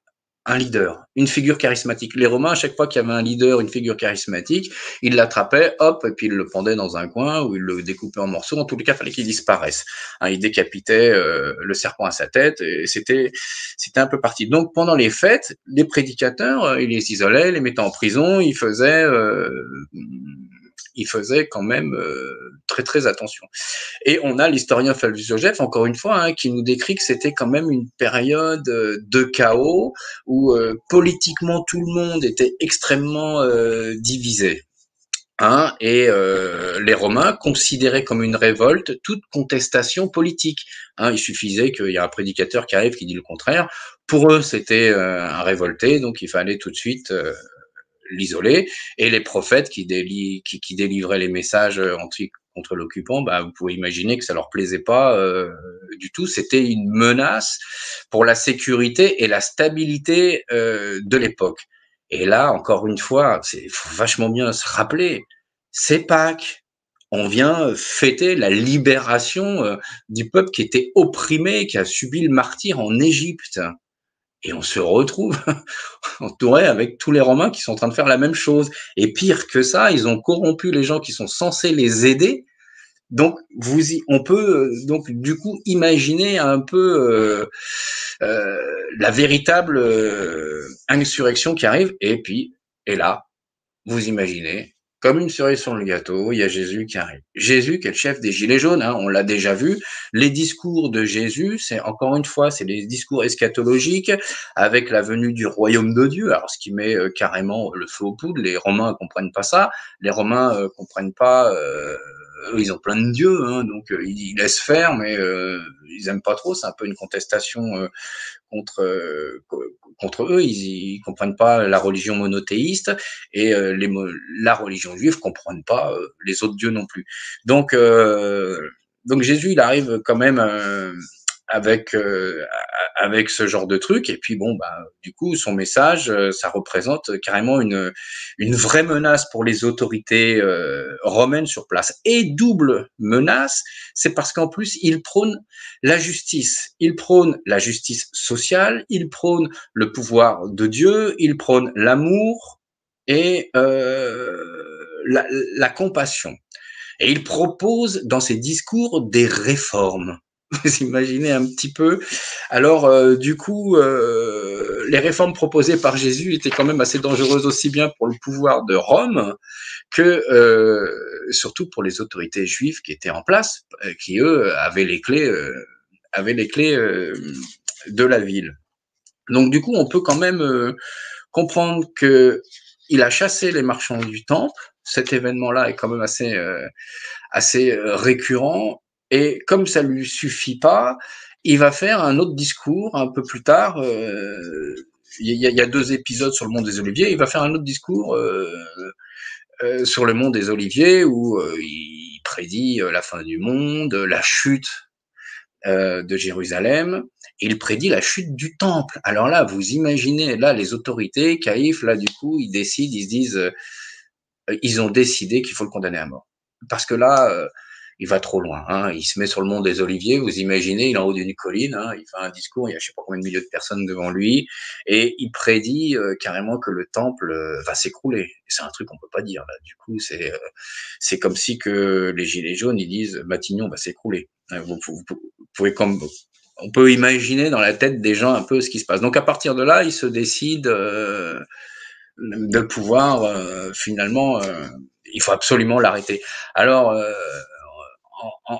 Speaker 2: un leader, une figure charismatique. Les Romains, à chaque fois qu'il y avait un leader, une figure charismatique, ils l'attrapaient, hop, et puis ils le pendaient dans un coin ou ils le découpaient en morceaux. En tous les cas, il fallait qu'il disparaisse. Hein, ils décapitaient le serpent à sa tête et c'était un peu parti. Donc pendant les fêtes, les prédicateurs, ils les isolaient, les mettaient en prison, ils faisaient quand même très très attention. Et on a l'historien Flavius Josèphe, encore une fois, hein, qui nous décrit que c'était quand même une période de chaos où politiquement tout le monde était extrêmement divisé. Hein, et les Romains considéraient comme une révolte toute contestation politique. Hein, il suffisait qu'il y ait un prédicateur qui arrive qui dit le contraire. Pour eux, c'était un révolté, donc il fallait tout de suite l'isoler. Et les prophètes qui délivraient les messages contre l'occupant, bah, vous pouvez imaginer que ça leur plaisait pas du tout. C'était une menace pour la sécurité et la stabilité de l'époque. Et là, encore une fois, il faut vachement bien se rappeler, c'est Pâques. On vient fêter la libération du peuple qui était opprimé, qui a subi le martyre en Égypte. Et on se retrouve entouré avec tous les Romains qui sont en train de faire la même chose. Et pire que ça, ils ont corrompu les gens qui sont censés les aider. Donc, on peut donc du coup imaginer un peu la véritable insurrection qui arrive. Et puis, et là, vous imaginez, comme une cerise sur le gâteau, il y a Jésus qui arrive. Jésus qui est le chef des Gilets jaunes, hein, on l'a déjà vu. Les discours de Jésus, c'est encore une fois, c'est des discours eschatologiques avec la venue du royaume de Dieu. Alors, ce qui met carrément le feu aux poudres. Les Romains comprennent pas ça. Les Romains comprennent pas. Ils ont plein de dieux, hein, donc ils laissent faire, mais ils aiment pas trop. C'est un peu une contestation contre contre eux. Ils comprennent pas la religion monothéiste et la religion juive comprennent pas les autres dieux non plus. Donc Jésus, il arrive quand même avec avec ce genre de truc et puis bon bah du coup son message ça représente carrément une vraie menace pour les autorités romaines sur place et double menace c'est parce qu'en plus il prône la justice sociale, il prône le pouvoir de Dieu, il prône l'amour et la compassion et il propose dans ses discours des réformes. Vous imaginez un petit peu. Alors, du coup, les réformes proposées par Jésus étaient quand même assez dangereuses aussi bien pour le pouvoir de Rome que surtout pour les autorités juives qui étaient en place, qui eux avaient les clés de la ville. Donc, du coup, on peut quand même comprendre que il a chassé les marchands du temple. Cet événement-là est quand même assez récurrent. Et comme ça lui suffit pas, il va faire un autre discours un peu plus tard. Il y a 2 épisodes sur le mont des Oliviers. Il va faire un autre discours sur le mont des Oliviers où il prédit la fin du monde, la chute de Jérusalem. Et il prédit la chute du temple. Alors là, vous imaginez, là, les autorités, Caïphe, là, du coup, ils décident, ils se disent, ils ont décidé qu'il faut le condamner à mort. Parce que là, il va trop loin. Hein. Il se met sur le mont des Oliviers, vous imaginez, il est en haut d'une colline, hein, il fait un discours, il y a je sais pas combien de milliers de personnes devant lui, et il prédit carrément que le temple va s'écrouler. C'est un truc qu'on peut pas dire. Là. Du coup, c'est comme si que les gilets jaunes ils disent Matignon va s'écrouler. Vous pouvez comme on peut imaginer dans la tête des gens un peu ce qui se passe. Donc à partir de là, ils se décident de pouvoir finalement, il faut absolument l'arrêter. Alors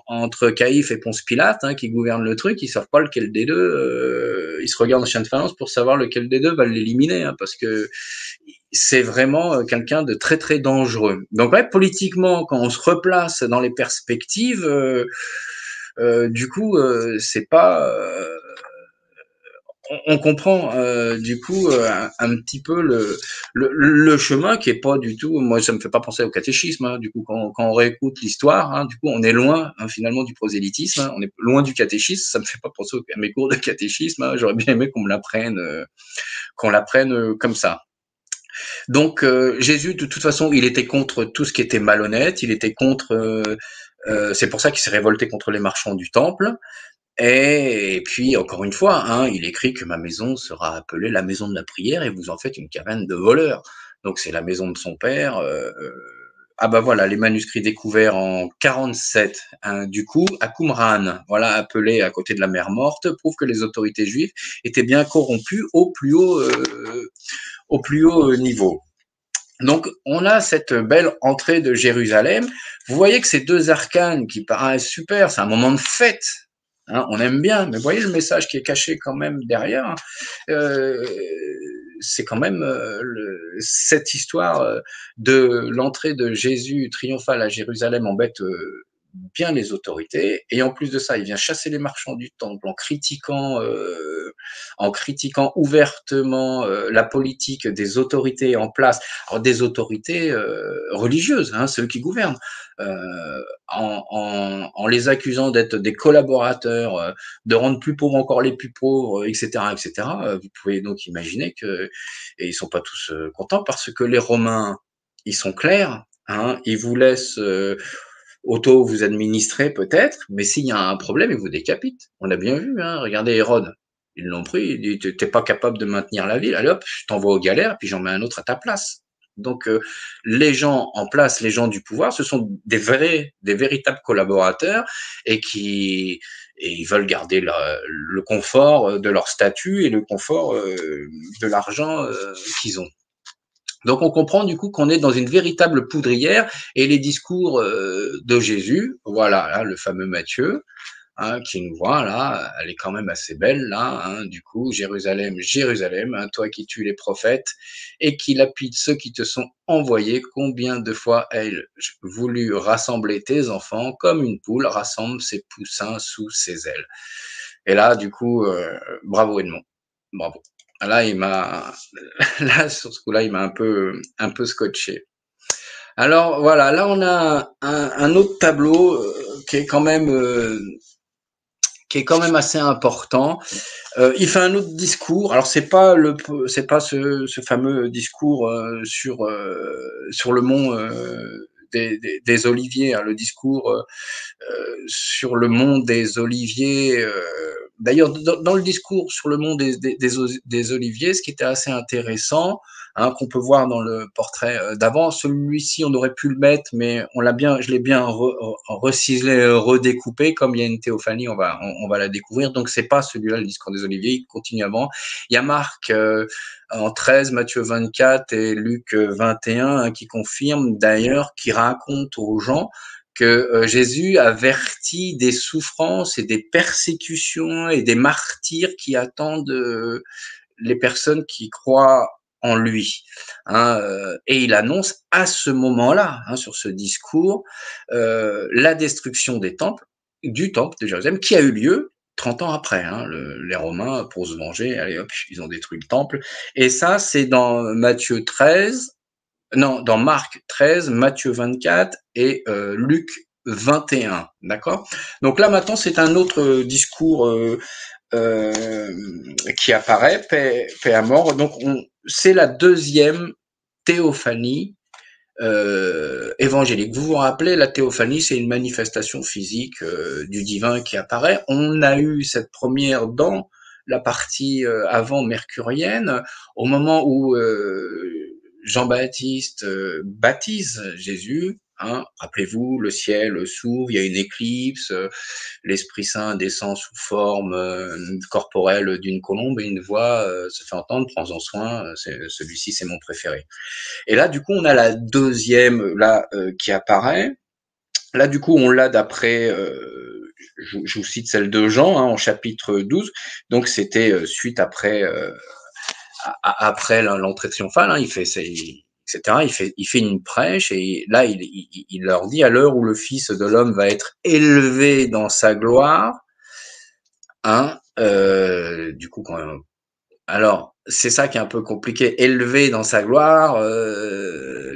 Speaker 2: entre Caïphe et Ponce Pilate, hein, qui gouvernent le truc, ils savent pas lequel des deux. Ils se regardent en chien de faïence pour savoir lequel des deux va l'éliminer, hein, parce que c'est vraiment quelqu'un de très très dangereux. Donc ouais, politiquement, quand on se replace dans les perspectives, du coup, c'est pas on comprend du coup un petit peu le chemin qui est pas du tout. Moi, ça me fait pas penser au catéchisme. Hein, du coup, quand on réécoute l'histoire, hein, du coup, on est loin hein, finalement du prosélytisme. Hein, on est loin du catéchisme. Ça me fait pas penser à mes cours de catéchisme. Hein, j'aurais bien aimé qu'on l'apprenne comme ça. Donc Jésus, de toute façon, il était contre tout ce qui était malhonnête. Il était contre. C'est pour ça qu'il s'est révolté contre les marchands du temple. Et puis, encore une fois, hein, il écrit que ma maison sera appelée la maison de la prière et vous en faites une caverne de voleurs. Donc c'est la maison de son père. Ah bah voilà, les manuscrits découverts en 47, hein, du coup, à Qumran, voilà, appelé à côté de la mer Morte, prouvent que les autorités juives étaient bien corrompues au plus haut niveau. Donc, on a cette belle entrée de Jérusalem. Vous voyez que ces deux arcanes qui paraissent super, c'est un moment de fête. Hein, on aime bien, mais vous voyez le message qui est caché quand même derrière. Hein. Euh, c'est quand même cette histoire de l'entrée de Jésus triomphal à Jérusalem embête bien les autorités. Et en plus de ça, il vient chasser les marchands du temple en critiquant ouvertement la politique des autorités en place, alors des autorités religieuses, hein, ceux qui gouvernent, en les accusant d'être des collaborateurs, de rendre plus pauvres encore les plus pauvres, etc., etc. Vous pouvez donc imaginer que et ils sont pas tous contents parce que les Romains, ils sont clairs, hein, ils vous laissent auto vous administrer peut-être, mais s'il y a un problème, ils vous décapitent. On a bien vu, hein, regardez Hérode. Ils l'ont pris, il dit, t'es pas capable de maintenir la ville, allez hop, je t'envoie aux galères, puis j'en mets un autre à ta place. Donc les gens en place, les gens du pouvoir, ce sont des véritables collaborateurs et ils veulent garder le confort de leur statut et le confort de l'argent qu'ils ont. Donc on comprend du coup qu'on est dans une véritable poudrière et les discours de Jésus, voilà, là, le fameux Matthieu, hein, qui nous voit là, elle est quand même assez belle là, hein, du coup, Jérusalem, Jérusalem, hein, toi qui tues les prophètes et qui lapide ceux qui te sont envoyés, combien de fois ai-je voulu rassembler tes enfants comme une poule rassemble ses poussins sous ses ailes. Et là, du coup, bravo Edmond, bravo. Là, là sur ce coup-là, il m'a un peu scotché. Alors voilà, là on a un autre tableau qui est quand même assez important. Il fait un autre discours. Alors c'est pas ce fameux discours sur le mont des Oliviers, hein, le discours sur le mont des Oliviers. D'ailleurs, dans le discours sur le mont des Oliviers, ce qui était assez intéressant, hein, qu'on peut voir dans le portrait d'avant, celui-ci, on aurait pu le mettre, mais je l'ai bien reciselé, redécoupé. Comme il y a une théophanie, on va la découvrir. Donc, c'est pas celui-là, le discours des Oliviers. Il continue avant. Il y a Marc en 13, Matthieu 24 et Luc 21 hein, qui confirment d'ailleurs, qui racontent aux gens que Jésus avertit des souffrances et des persécutions et des martyrs qui attendent les personnes qui croient en lui. Hein, et il annonce à ce moment-là, hein, sur ce discours, la destruction du temple de Jérusalem, qui a eu lieu 30 ans après. Hein, les Romains, pour se venger, allez hop, ils ont détruit le temple. Et ça, c'est dans Matthieu 13, non, dans Marc 13, Matthieu 24 et Luc 21, d'accord. Donc là maintenant c'est un autre discours qui apparaît, paix à mort. Donc c'est la deuxième théophanie évangélique. Vous vous rappelez, la théophanie, c'est une manifestation physique du divin qui apparaît. On a eu cette première dans la partie avant mercurienne, au moment où Jean-Baptiste baptise Jésus. Hein, rappelez-vous, le ciel s'ouvre, il y a une éclipse, l'Esprit Saint descend sous forme corporelle d'une colombe et une voix se fait entendre, prends-en soin, celui-ci c'est mon préféré. Et là, du coup, on a la deuxième là qui apparaît. Là, du coup, on l'a d'après, je vous cite celle de Jean, hein, en chapitre 12. Donc, c'était suite après l'entrée triomphale, hein, il fait, etc. Il fait une prêche et là, il leur dit à l'heure où le Fils de l'homme va être élevé dans sa gloire. Hein, du coup, quand même, alors, c'est ça qui est un peu compliqué. Élevé dans sa gloire,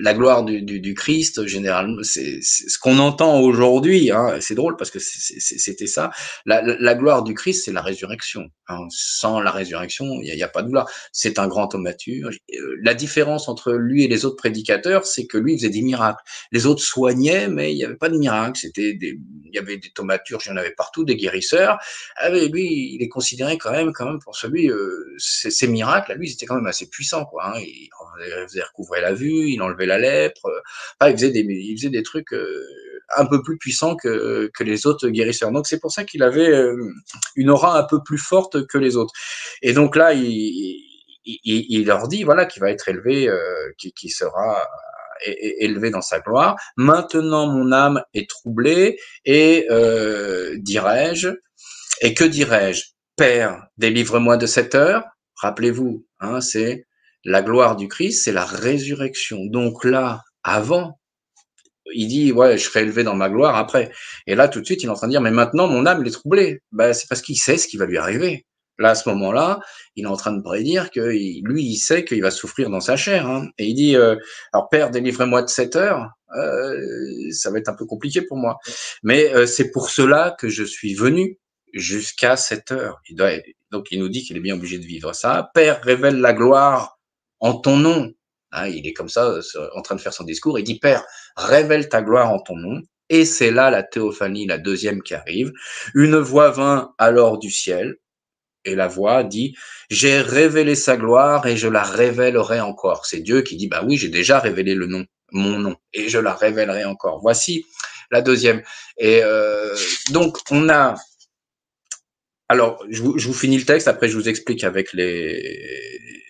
Speaker 2: la gloire du Christ, généralement, c'est ce qu'on entend aujourd'hui. Hein, c'est drôle parce que c'était ça. La gloire du Christ, c'est la résurrection. Hein. Sans la résurrection, il y a pas de gloire. C'est un grand thaumaturge. La différence entre lui et les autres prédicateurs, c'est que lui il faisait des miracles. Les autres soignaient, mais il n'y avait pas de miracles. Il y avait des thaumaturges, il y en avait partout, des guérisseurs. Ah, mais lui, il est considéré quand même pour celui, ces miracles, lui, ils étaient quand même assez puissants, quoi. Hein. Il faisait recouvrer la vue, il enlevait la lèpre. Enfin, il faisait des trucs un peu plus puissants que les autres guérisseurs. Donc c'est pour ça qu'il avait une aura un peu plus forte que les autres. Et donc là, il leur dit, voilà, qu'il va être élevé, qui sera élevé dans sa gloire. Maintenant, mon âme est troublée et dirais-je, et que dirais-je? Père, délivre-moi de cette heure. Rappelez-vous, hein, c'est la gloire du Christ, c'est la résurrection. Donc là, avant, il dit, ouais, je serai élevé dans ma gloire après. Et là, tout de suite, il est en train de dire, mais maintenant, mon âme, elle est troublée. Ben, c'est parce qu'il sait ce qui va lui arriver. Là, à ce moment-là, il est en train de prédire que lui, il sait qu'il va souffrir dans sa chair. Hein. Et il dit, alors Père, délivrez-moi de cette heure. Ça va être un peu compliqué pour moi. Mais c'est pour cela que je suis venu jusqu'à cette heure. Donc, il nous dit qu'il est bien obligé de vivre ça. Père, révèle la gloire en ton nom. Hein, il est comme ça, en train de faire son discours. Il dit, Père, révèle ta gloire en ton nom. Et c'est là la théophanie, la deuxième qui arrive. Une voix vint alors du ciel. Et la voix dit, j'ai révélé sa gloire et je la révélerai encore. C'est Dieu qui dit, bah oui, j'ai déjà révélé le nom, mon nom, et je la révélerai encore. Voici la deuxième. Et donc, on a... Alors, je vous finis le texte, après je vous explique avec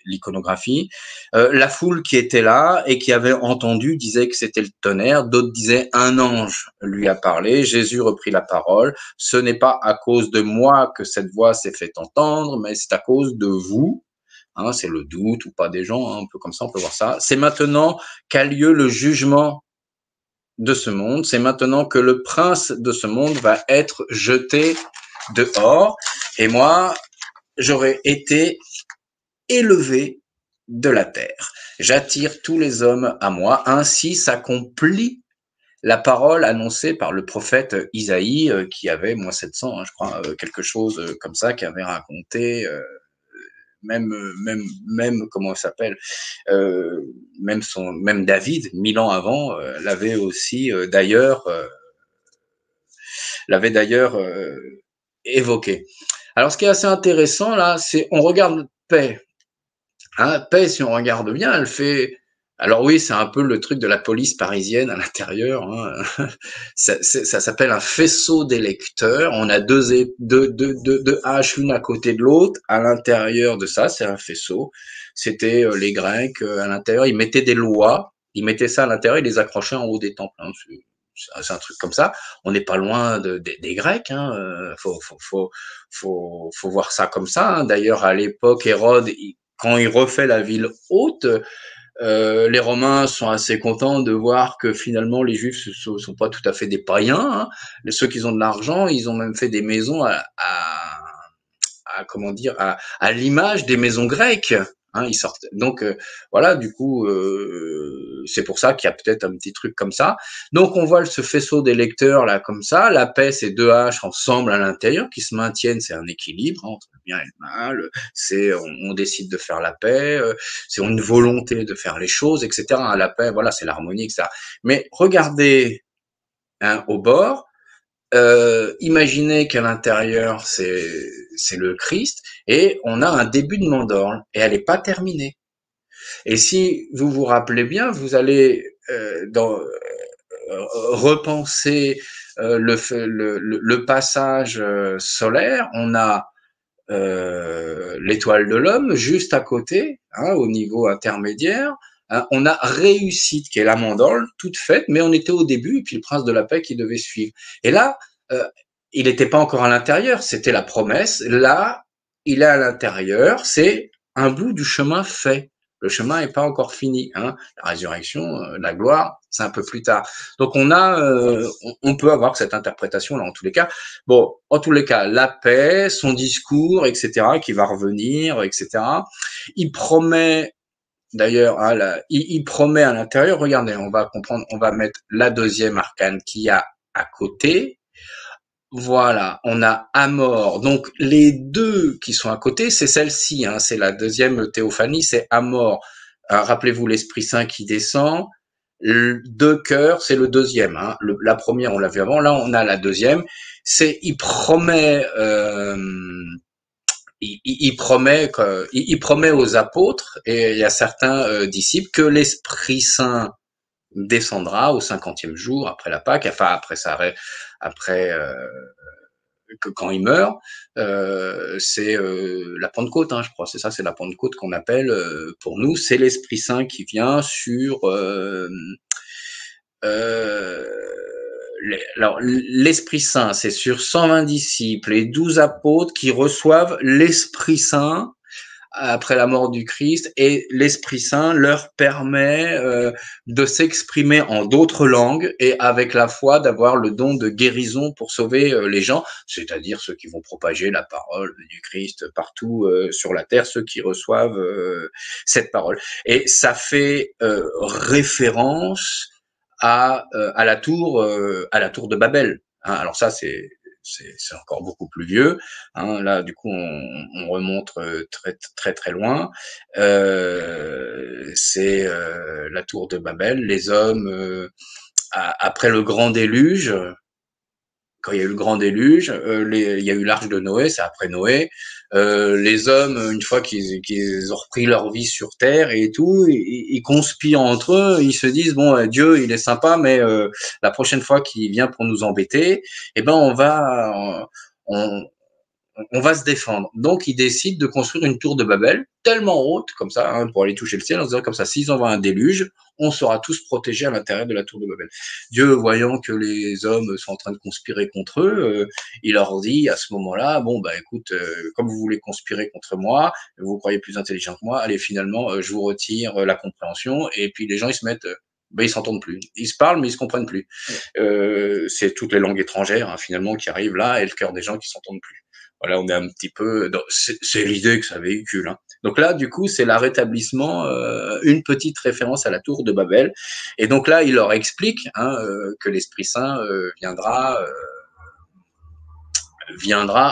Speaker 2: l'iconographie. La foule qui était là et qui avait entendu disait que c'était le tonnerre, d'autres disaient un ange lui a parlé. Jésus reprit la parole. Ce n'est pas à cause de moi que cette voix s'est fait entendre, mais c'est à cause de vous. Hein, c'est le doute ou pas des gens, hein, un peu comme ça, on peut voir ça. C'est maintenant qu'a lieu le jugement de ce monde. C'est maintenant que le prince de ce monde va être jeté dehors. Et moi, j'aurais été élevé de la terre. J'attire tous les hommes à moi. Ainsi s'accomplit la parole annoncée par le prophète Isaïe, qui avait moins 700, hein, je crois, quelque chose comme ça, qui avait raconté, même comment ça s'appelle, même David, 1000 ans avant, l'avait d'ailleurs évoqué. Alors, ce qui est assez intéressant là, c'est on regarde paix. Hein, paix, si on regarde bien, elle fait. Alors oui, c'est un peu le truc de la police parisienne à l'intérieur. Hein. Ça s'appelle un faisceau d'électeurs. On a deux haches l'une à côté de l'autre. À l'intérieur de ça, c'est un faisceau. C'était les Grecs à l'intérieur. Ils mettaient des lois. Ils mettaient ça à l'intérieur. Ils les accrochaient en haut des temples. Hein. C'est un truc comme ça. On n'est pas loin des Grecs. Hein. Faut voir ça comme ça. Hein. D'ailleurs, à l'époque, Hérode, quand il refait la ville haute, les Romains sont assez contents de voir que finalement les Juifs ne sont pas tout à fait des païens. Hein. Ceux qui ont de l'argent, ils ont même fait des maisons comment dire, à l'image des maisons grecques. Hein, ils sortent. Donc voilà, du coup, c'est pour ça qu'il y a peut-être un petit truc comme ça. Donc on voit ce faisceau d'électeurs là comme ça. La paix, c'est deux haches ensemble à l'intérieur qui se maintiennent. C'est un équilibre entre le bien et le mal. C'est on décide de faire la paix. C'est une volonté de faire les choses, etc. La paix, voilà, c'est l'harmonie, etc. Mais regardez hein, au bord. Imaginez qu'à l'intérieur c'est le Christ et on a un début de mandorle et elle n'est pas terminée. Et si vous vous rappelez bien, vous allez repenser le passage solaire. On a l'étoile de l'homme juste à côté, hein, au niveau intermédiaire. Hein, on a réussite qui est la mandorle toute faite, mais on était au début et puis le prince de la paix qui devait suivre. Et là, il n'était pas encore à l'intérieur, c'était la promesse. Là, il est à l'intérieur, c'est un bout du chemin fait. Le chemin n'est pas encore fini. Hein. La résurrection, la gloire, c'est un peu plus tard. Donc on peut avoir cette interprétation là en tous les cas. Bon, en tous les cas, la paix, son discours, etc., qui va revenir, etc. Il promet d'ailleurs, hein, il promet à l'intérieur. Regardez, on va comprendre. On va mettre la deuxième arcane qu'il y a à côté. Voilà, on a Amor. Donc les deux qui sont à côté, c'est celle-ci, hein, c'est la deuxième théophanie, c'est Amor. Rappelez-vous l'Esprit Saint qui descend. Deux cœurs, c'est le deuxième. Hein. La première, on l'a vu avant. Là, on a la deuxième. C'est, il promet aux apôtres et il y a certains disciples que l'Esprit Saint descendra au 50e jour après la Pâque, enfin après que quand il meurt, c'est la Pentecôte, hein, je crois, c'est ça, c'est la Pentecôte qu'on appelle pour nous, c'est l'Esprit Saint qui vient sur euh, alors l'Esprit Saint, c'est sur 120 disciples et 12 apôtres qui reçoivent l'Esprit Saint après la mort du Christ, et l'Esprit Saint leur permet de s'exprimer en d'autres langues et avec la foi d'avoir le don de guérison pour sauver les gens, c'est-à-dire ceux qui vont propager la parole du Christ partout sur la terre, ceux qui reçoivent cette parole. Et ça fait référence à la tour de Babel. Hein, alors ça, c'est encore beaucoup plus vieux. Hein, là, du coup, on remonte très loin. C'est la tour de Babel. Les hommes, après le grand déluge, quand il y a eu le grand déluge, il y a eu l'arche de Noé, c'est après Noé. Les hommes, une fois qu'ils ont repris leur vie sur Terre et tout, ils conspirent entre eux, ils se disent bon, Dieu, il est sympa, mais la prochaine fois qu'il vient pour nous embêter, eh ben on, on va se défendre. Donc, ils décident de construire une tour de Babel tellement haute, comme ça, hein, pour aller toucher le ciel, en se disant comme ça, s'ils envoient un déluge, on sera tous protégés à l'intérieur de la tour de Babel. Dieu, voyant que les hommes sont en train de conspirer contre eux, il leur dit à ce moment-là, bon, bah écoute, comme vous voulez conspirer contre moi, vous croyez plus intelligent que moi, allez, finalement, je vous retire la compréhension, et puis les gens, ils se mettent... ben, ils s'entendent plus. Ils se parlent, mais ils se comprennent plus. C'est toutes les langues étrangères, hein, finalement, qui arrivent là, et le cœur des gens qui s'entendent plus. Voilà, on est un petit peu, c'est l'idée que ça véhicule. Hein. Donc là, du coup, c'est la rétablissement, une petite référence à la tour de Babel. Et donc là, il leur explique hein, que l'Esprit Saint viendra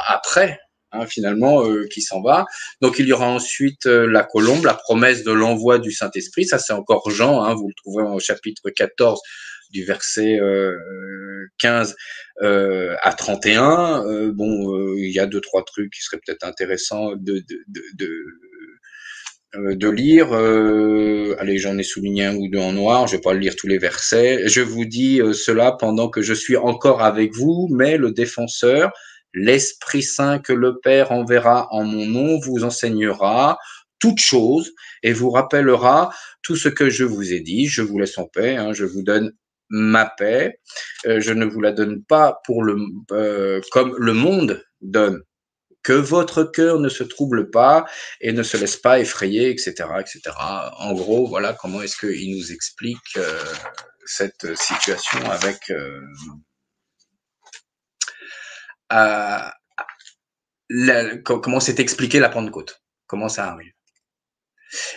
Speaker 2: après, hein, finalement, qui s'en va. Donc il y aura ensuite la colombe, la promesse de l'envoi du Saint-Esprit. Ça, c'est encore Jean, hein, vous le trouvez au chapitre 14 du verset 15 à 31. Il y a deux, trois trucs qui seraient peut-être intéressants de lire. Allez, j'en ai souligné un ou deux en noir, je vais pas lire tous les versets. Je vous dis cela pendant que je suis encore avec vous, mais le défenseur, l'Esprit Saint que le Père enverra en mon nom, vous enseignera toutes choses et vous rappellera tout ce que je vous ai dit. Je vous laisse en paix, hein, je vous donne ma paix. Je ne vous la donne pas comme le monde donne. Que votre cœur ne se trouble pas et ne se laisse pas effrayer, etc., etc. En gros, voilà comment est-ce qu'il nous explique cette situation avec comment s'est expliqué la Pentecôte, comment ça arrive.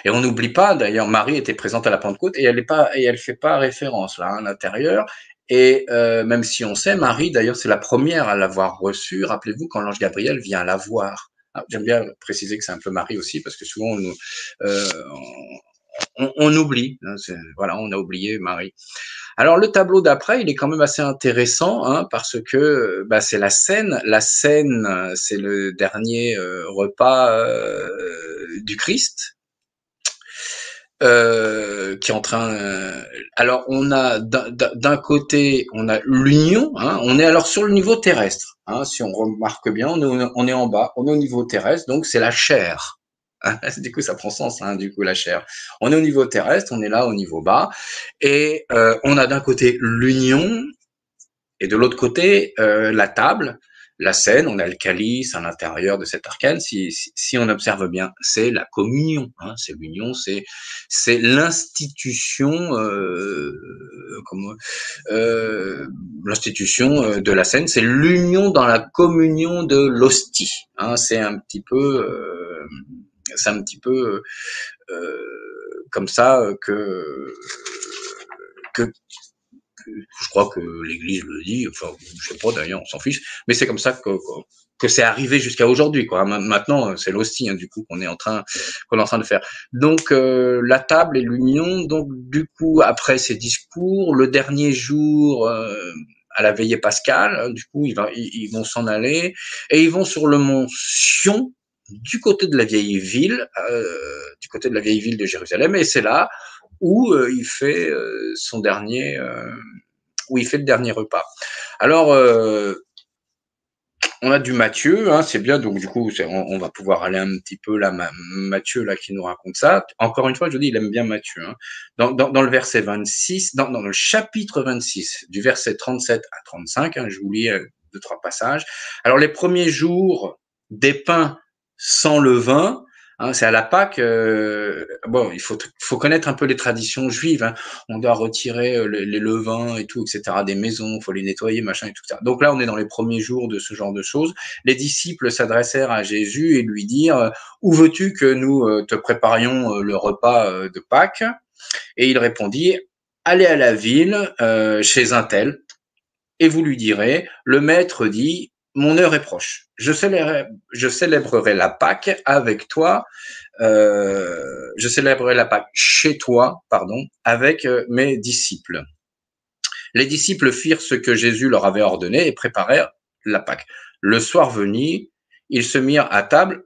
Speaker 2: Et on n'oublie pas, d'ailleurs, Marie était présente à la Pentecôte et elle fait pas référence là à l'intérieur. Et même si on sait, Marie, d'ailleurs, c'est la première à l'avoir reçue. Rappelez-vous quand l'ange Gabriel vient la voir. Ah, j'aime bien préciser que c'est un peu Marie aussi, parce que souvent on oublie. Hein, voilà, on a oublié Marie. Alors le tableau d'après, il est quand même assez intéressant, hein, parce que bah, c'est la scène. La scène, c'est le dernier repas du Christ. Qui est en train. Alors, on a d'un côté, on a l'union. Hein, on est alors sur le niveau terrestre. Hein, si on remarque bien, on est en bas, on est au niveau terrestre, donc c'est la chair. Du coup, ça prend sens. Hein, du coup, la chair. On est au niveau terrestre, on est là au niveau bas, et on a d'un côté l'union, et de l'autre côté la table. La scène, on a le calice à l'intérieur de cet arcane. Si on observe bien, c'est la communion, hein, c'est l'union, c'est l'institution, l'institution de la scène, c'est l'union dans la communion de l'hostie. Hein, c'est un petit peu comme ça que je crois que l'Église le dit, enfin, je sais pas d'ailleurs, on s'en fiche, mais c'est comme ça que c'est arrivé jusqu'à aujourd'hui, quoi. Maintenant, c'est l'hostie, hein, du coup, qu'on est en train de faire. Donc, la table et l'union. Donc, du coup, après ces discours, le dernier jour, à la veillée pascale, hein, du coup, ils vont s'en aller et ils vont sur le mont Sion, du côté de la vieille ville, de Jérusalem, et c'est là où il fait son dernier où il fait le dernier repas. Alors, on a du Matthieu, hein, c'est bien, donc du coup, on va pouvoir aller un petit peu là, Matthieu là qui nous raconte ça. Encore une fois, je dis, il aime bien Matthieu. Hein. Dans le verset 26, dans le chapitre 26, du verset 37 à 35, hein, je vous lis 2-3 passages. Alors, les premiers jours des pains sans levain, hein, c'est à la Pâque. Bon, il faut connaître un peu les traditions juives. Hein. On doit retirer les levains et tout, etc. des maisons, il faut les nettoyer, machin et tout ça. Donc là, on est dans les premiers jours de ce genre de choses. Les disciples s'adressèrent à Jésus et lui dirent: où veux-tu que nous te préparions le repas de Pâques? Et il répondit: allez à la ville, chez un tel, et vous lui direz: le maître dit, mon heure est proche. Je célébrerai la Pâque avec toi. Je célébrerai la Pâque chez toi, pardon, avec mes disciples. Les disciples firent ce que Jésus leur avait ordonné et préparèrent la Pâque. Le soir venu, il se mit à table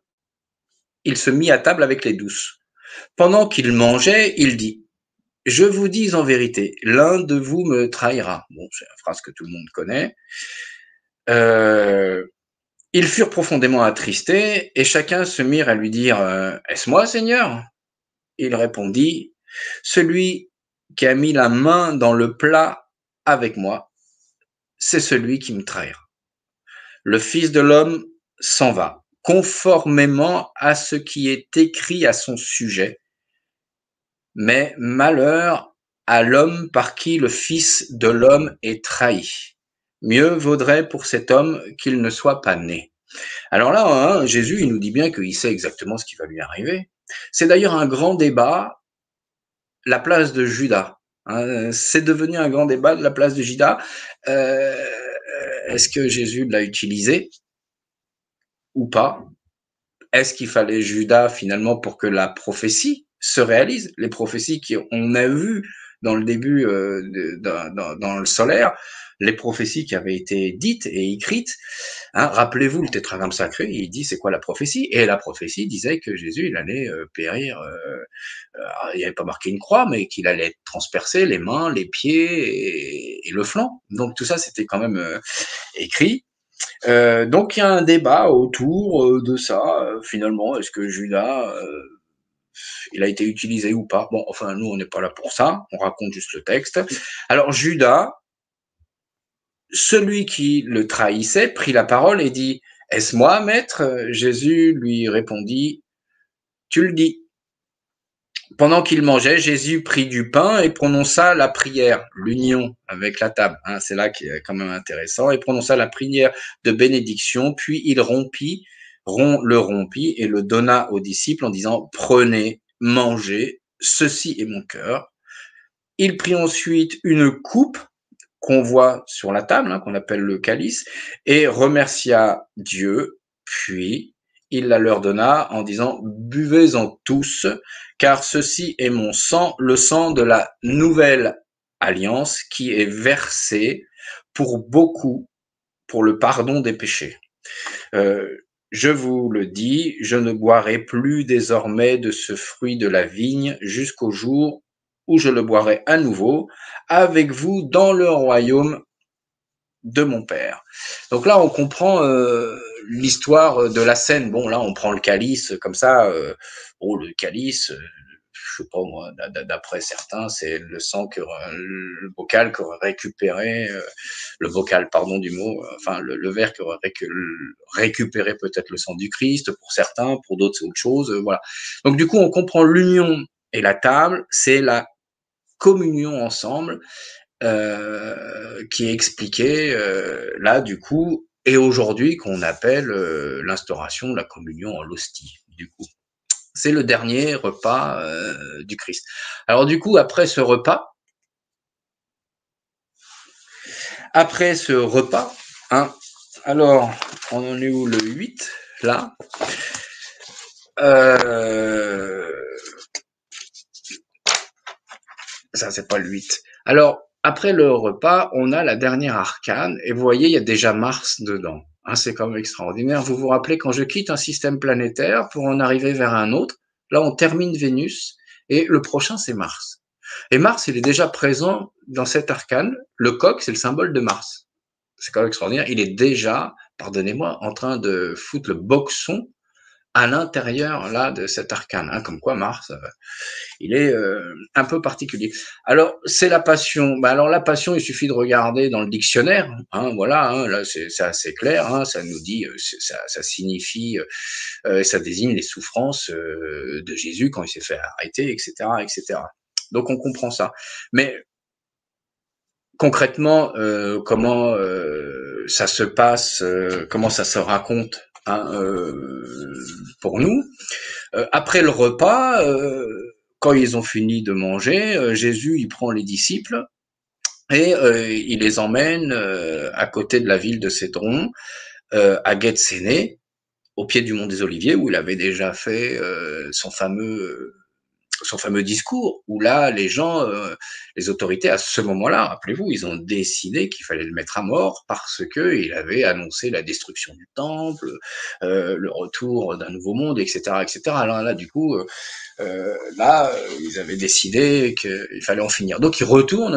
Speaker 2: avec les douze. Pendant qu'il mangeait, il dit: je vous dis en vérité, l'un de vous me trahira. Bon, c'est une phrase que tout le monde connaît. Ils furent profondément attristés et chacun se mirent à lui dire: est-ce moi, Seigneur? Il répondit: celui qui a mis la main dans le plat avec moi, c'est celui qui me trahira. Le Fils de l'homme s'en va, conformément à ce qui est écrit à son sujet. Mais malheur à l'homme par qui le Fils de l'homme est trahi. Mieux vaudrait pour cet homme qu'il ne soit pas né. Alors là, hein, Jésus, il nous dit bien qu'il sait exactement ce qui va lui arriver. C'est d'ailleurs un grand débat, la place de Judas. Hein, c'est devenu un grand débat de la place de Judas. Est-ce que Jésus l'a utilisé ou pas? Est-ce qu'il fallait Judas finalement pour que la prophétie se réalise? Les prophéties qu'on a vues dans le début, dans le solaire, les prophéties qui avaient été dites et écrites. Hein, rappelez-vous, le tétragramme sacré, il dit c'est quoi la prophétie? Et la prophétie disait que Jésus, il allait périr. Il n'y avait pas marqué une croix, mais qu'il allait être transpercé les mains, les pieds et le flanc. Donc tout ça, c'était quand même écrit. Donc il y a un débat autour de ça. Finalement, est-ce que Judas, il a été utilisé ou pas? Bon, enfin, nous, on n'est pas là pour ça. On raconte juste le texte. Alors Judas, celui qui le trahissait, prit la parole et dit: est-ce moi, maître? Jésus lui répondit: tu le dis. Pendant qu'il mangeait, Jésus prit du pain et prononça la prière, l'union avec la table. Hein, c'est là qui est quand même intéressant. Et prononça la prière de bénédiction, puis il le rompit et le donna aux disciples en disant: prenez, mangez, ceci est mon cœur. Il prit ensuite une coupe qu'on voit sur la table, hein, qu'on appelle le calice, et remercia Dieu, puis il la leur donna en disant: buvez-en tous, car ceci est mon sang, le sang de la nouvelle alliance qui est versé pour beaucoup pour le pardon des péchés. Je vous le dis, je ne boirai plus désormais de ce fruit de la vigne jusqu'au jour où je le boirai à nouveau avec vous dans le royaume de mon père. Donc là, on comprend l'histoire de la scène. Bon, là, on prend le calice comme ça. Le calice, je sais pas moi, d'après certains, c'est le sang le bocal qu'aurait récupéré, le bocal, pardon du mot, enfin le verre qui aurait récupéré peut-être le sang du Christ pour certains, pour d'autres c'est autre chose, voilà. Donc du coup, on comprend l'union et la table, c'est la communion ensemble qui est expliqué là du coup, et aujourd'hui qu'on appelle l'instauration de la communion en l'hostie du coup. C'est le dernier repas du Christ. Alors du coup, après ce repas, hein, alors on en est où le 8 là Ça, c'est pas le 8. Alors, après le repas, on a la dernière arcane, et vous voyez, il y a déjà Mars dedans. Hein, c'est quand même extraordinaire. Vous vous rappelez, quand je quitte un système planétaire pour en arriver vers un autre, là, on termine Vénus, et le prochain, c'est Mars. Et Mars, il est déjà présent dans cette arcane. Le coq, c'est le symbole de Mars. C'est quand même extraordinaire. Il est déjà, pardonnez-moi, en train de foutre le boxon à l'intérieur là de cet arcane. Hein, comme quoi Mars, il est un peu particulier. Alors, c'est la passion. Bah, alors, la passion, il suffit de regarder dans le dictionnaire. Hein, voilà, hein, là, c'est assez clair. Hein, ça nous dit, ça signifie, ça désigne les souffrances de Jésus quand il s'est fait arrêter, etc., etc. Donc, on comprend ça. Mais concrètement, comment ça se passe, comment ça se raconte, hein, pour nous. Après le repas, quand ils ont fini de manger, Jésus il prend les disciples et il les emmène à côté de la ville de Cédron, à Gethsénée, au pied du mont des Oliviers, où il avait déjà fait son fameux discours, où là, les gens, les autorités, à ce moment-là, rappelez-vous, ils ont décidé qu'il fallait le mettre à mort parce que il avait annoncé la destruction du temple, le retour d'un nouveau monde, etc., etc. Alors là, du coup, ils avaient décidé qu'il fallait en finir. Donc, ils retournent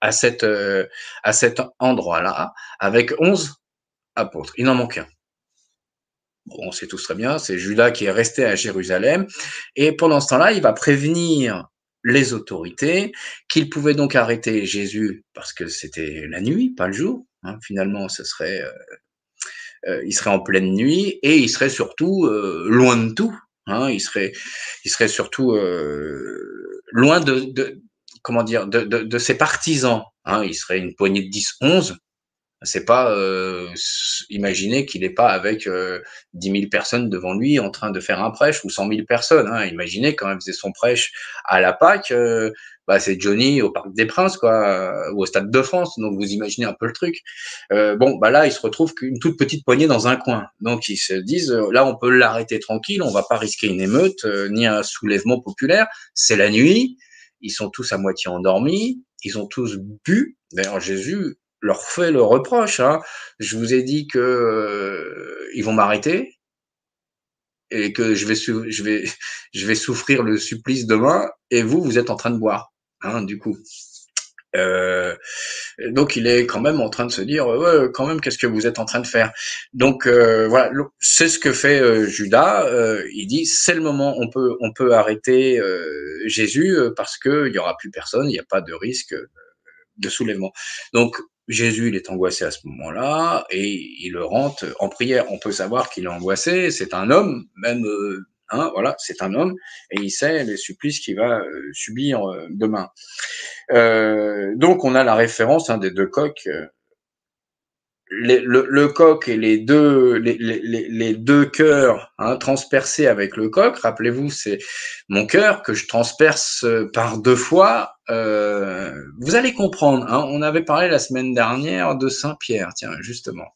Speaker 2: à cet endroit-là avec 11 apôtres. Il n'en manque un. Bon, on sait tous très bien, c'est Judas qui est resté à Jérusalem. Et pendant ce temps-là, il va prévenir les autorités qu'ils pouvaient donc arrêter Jésus parce que c'était la nuit, pas le jour. Hein, finalement, il serait en pleine nuit et il serait surtout loin de tout. Hein, il serait surtout loin comment dire, de ses partisans. Hein, il serait une poignée de 10, 11. C'est pas imaginer qu'il n'est pas avec 10 000 personnes devant lui en train de faire un prêche ou 100 000 personnes. Hein. Imaginez quand même faisait son prêche à la Pâque, c'est Johnny au Parc des Princes, quoi, ou au Stade de France. Donc vous imaginez un peu le truc. Là, il se retrouve qu'une toute petite poignée dans un coin. Donc ils se disent, là, on peut l'arrêter tranquille, on va pas risquer une émeute ni un soulèvement populaire. C'est la nuit, ils sont tous à moitié endormis, ils ont tous bu. D'ailleurs, Jésus leur fait le reproche. Hein. Je vous ai dit que ils vont m'arrêter et que je vais souffrir le supplice demain. Et vous êtes en train de boire. Hein, du coup. Donc il est quand même en train de se dire ouais, quand même qu'est-ce que vous êtes en train de faire. Donc voilà, c'est ce que fait Judas. Il dit c'est le moment, on peut arrêter Jésus parce que il y aura plus personne, il n'y a pas de risque de soulèvement. Donc Jésus, il est angoissé à ce moment-là et il le rentre en prière. On peut savoir qu'il est angoissé, c'est un homme, même, voilà, c'est un homme et il sait les supplices qu'il va subir demain. Donc on a la référence des deux coqs. Le coq et les deux cœurs transpercés avec le coq. Rappelez-vous, c'est mon cœur que je transperce par deux fois. Vous allez comprendre. Hein, on avait parlé la semaine dernière de Saint Pierre. Tiens, justement,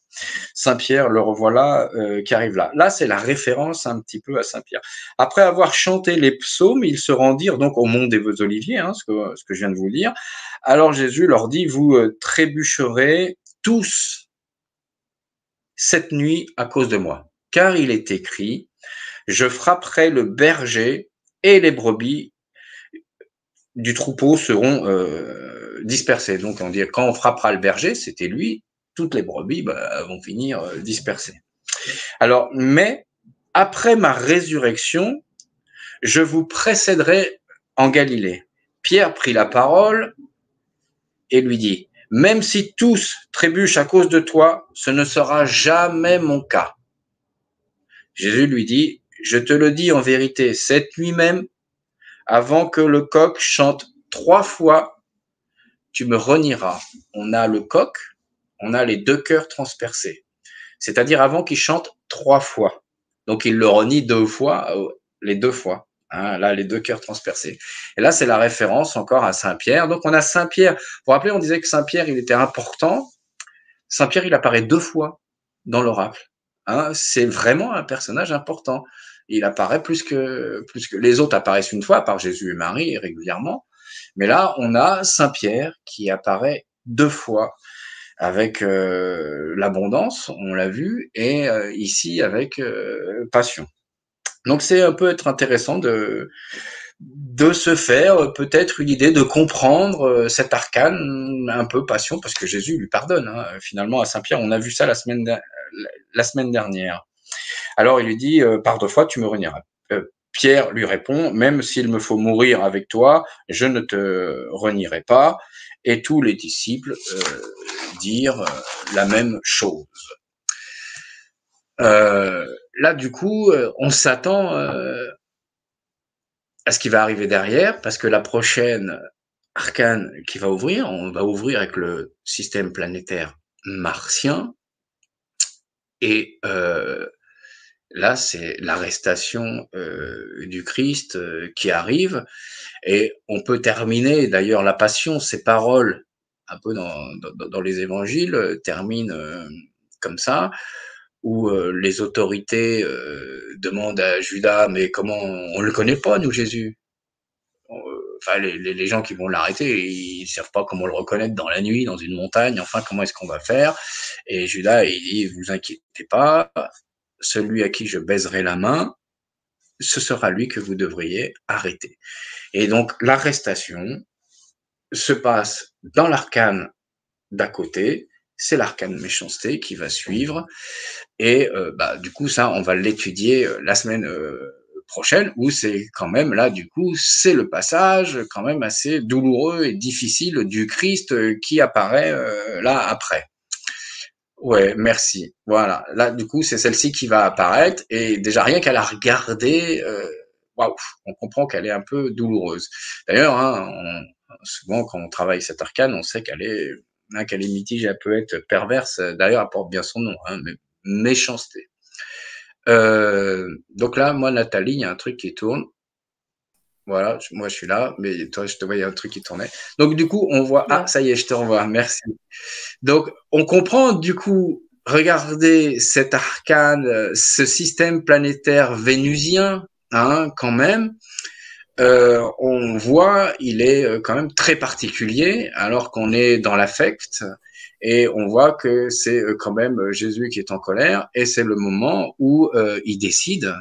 Speaker 2: Saint Pierre, le revoilà qui arrive là. Là, c'est la référence un petit peu à Saint Pierre. Après avoir chanté les psaumes, ils se rendirent donc au mont des Oliviers, ce que je viens de vous dire. Alors Jésus leur dit, vous trébucherez tous cette nuit à cause de moi. Car il est écrit, je frapperai le berger et les brebis du troupeau seront dispersées. Donc on dit, quand on frappera le berger, c'était lui, toutes les brebis vont finir dispersées. Alors, mais après ma résurrection, je vous précéderai en Galilée. Pierre prit la parole et lui dit, même si tous trébuchent à cause de toi, ce ne sera jamais mon cas. Jésus lui dit, je te le dis en vérité, cette nuit même, avant que le coq chante 3 fois, tu me renieras. On a le coq, on a les deux cœurs transpercés. C'est-à-dire avant qu'il chante 3 fois. Donc il le renie deux fois, les deux fois. Hein, là, les deux cœurs transpercés. Et là, c'est la référence encore à Saint-Pierre. Donc on a Saint-Pierre. Vous vous rappelez, on disait que Saint-Pierre, il était important. Saint-Pierre, il apparaît deux fois dans l'oracle. Hein, c'est vraiment un personnage important. Il apparaît plus que les autres apparaissent une fois, par Jésus et Marie régulièrement. Mais là, on a Saint-Pierre qui apparaît deux fois avec l'abondance, on l'a vu, et ici avec passion. Donc c'est un peu être intéressant de se faire peut-être une idée de comprendre cet arcane un peu passion, parce que Jésus lui pardonne. Hein. Finalement, à Saint-Pierre, on a vu ça la semaine dernière. Alors il lui dit, par deux fois, tu me renieras. Pierre lui répond, même s'il me faut mourir avec toi, je ne te renierai pas. Et tous les disciples dirent la même chose. Là, du coup, on s'attend à ce qui va arriver derrière, parce que la prochaine arcane qui va ouvrir, on va ouvrir avec le système planétaire martien, et là, c'est l'arrestation du Christ qui arrive, et on peut terminer, d'ailleurs, la Passion, ces paroles, un peu dans les évangiles, terminent comme ça, où les autorités demandent à Judas, mais comment on le connaît pas, nous, Jésus. Enfin, les gens qui vont l'arrêter, ils ne savent pas comment le reconnaître dans la nuit, dans une montagne. Enfin, comment est-ce qu'on va faire? Et Judas, il dit, vous inquiétez pas, celui à qui je baiserai la main, ce sera lui que vous devriez arrêter. Et donc, l'arrestation se passe dans l'arcane d'à côté, c'est l'arcane méchanceté qui va suivre, et du coup, ça, on va l'étudier la semaine prochaine, où c'est quand même, là, du coup, c'est le passage quand même assez douloureux et difficile du Christ qui apparaît là après. Ouais, merci. Voilà. Là, du coup, c'est celle-ci qui va apparaître, et déjà rien qu'à la regarder, waouh, on comprend qu'elle est un peu douloureuse. D'ailleurs, hein, souvent quand on travaille cette arcane, on sait qu'elle est mitigée, elle peut être perverse. D'ailleurs, elle porte bien son nom, hein, méchanceté. Donc là, moi, Nathalie, il y a un truc qui tourne. Voilà, moi je suis là, mais toi, je te vois, il y a un truc qui tournait. Donc du coup, on voit, ah, ça y est, je te revois, merci. Donc, on comprend du coup, regardez cet arcane, ce système planétaire vénusien, hein, quand même. On voit, il est quand même très particulier, alors qu'on est dans l'affect, et on voit que c'est quand même Jésus qui est en colère, et c'est le moment où il décide,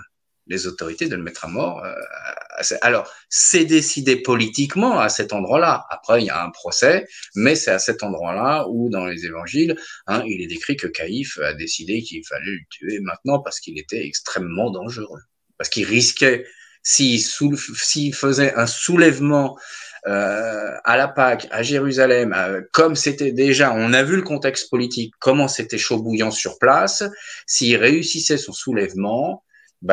Speaker 2: les autorités, de le mettre à mort. Alors, c'est décidé politiquement à cet endroit-là. Après, il y a un procès, mais c'est à cet endroit-là où, dans les évangiles, hein, il est décrit que Caïphe a décidé qu'il fallait le tuer maintenant parce qu'il était extrêmement dangereux, parce qu'il risquait, s'il faisait un soulèvement à la Pâque, à Jérusalem, comme c'était déjà, on a vu le contexte politique, comment c'était chaud bouillant sur place, s'il réussissait son soulèvement,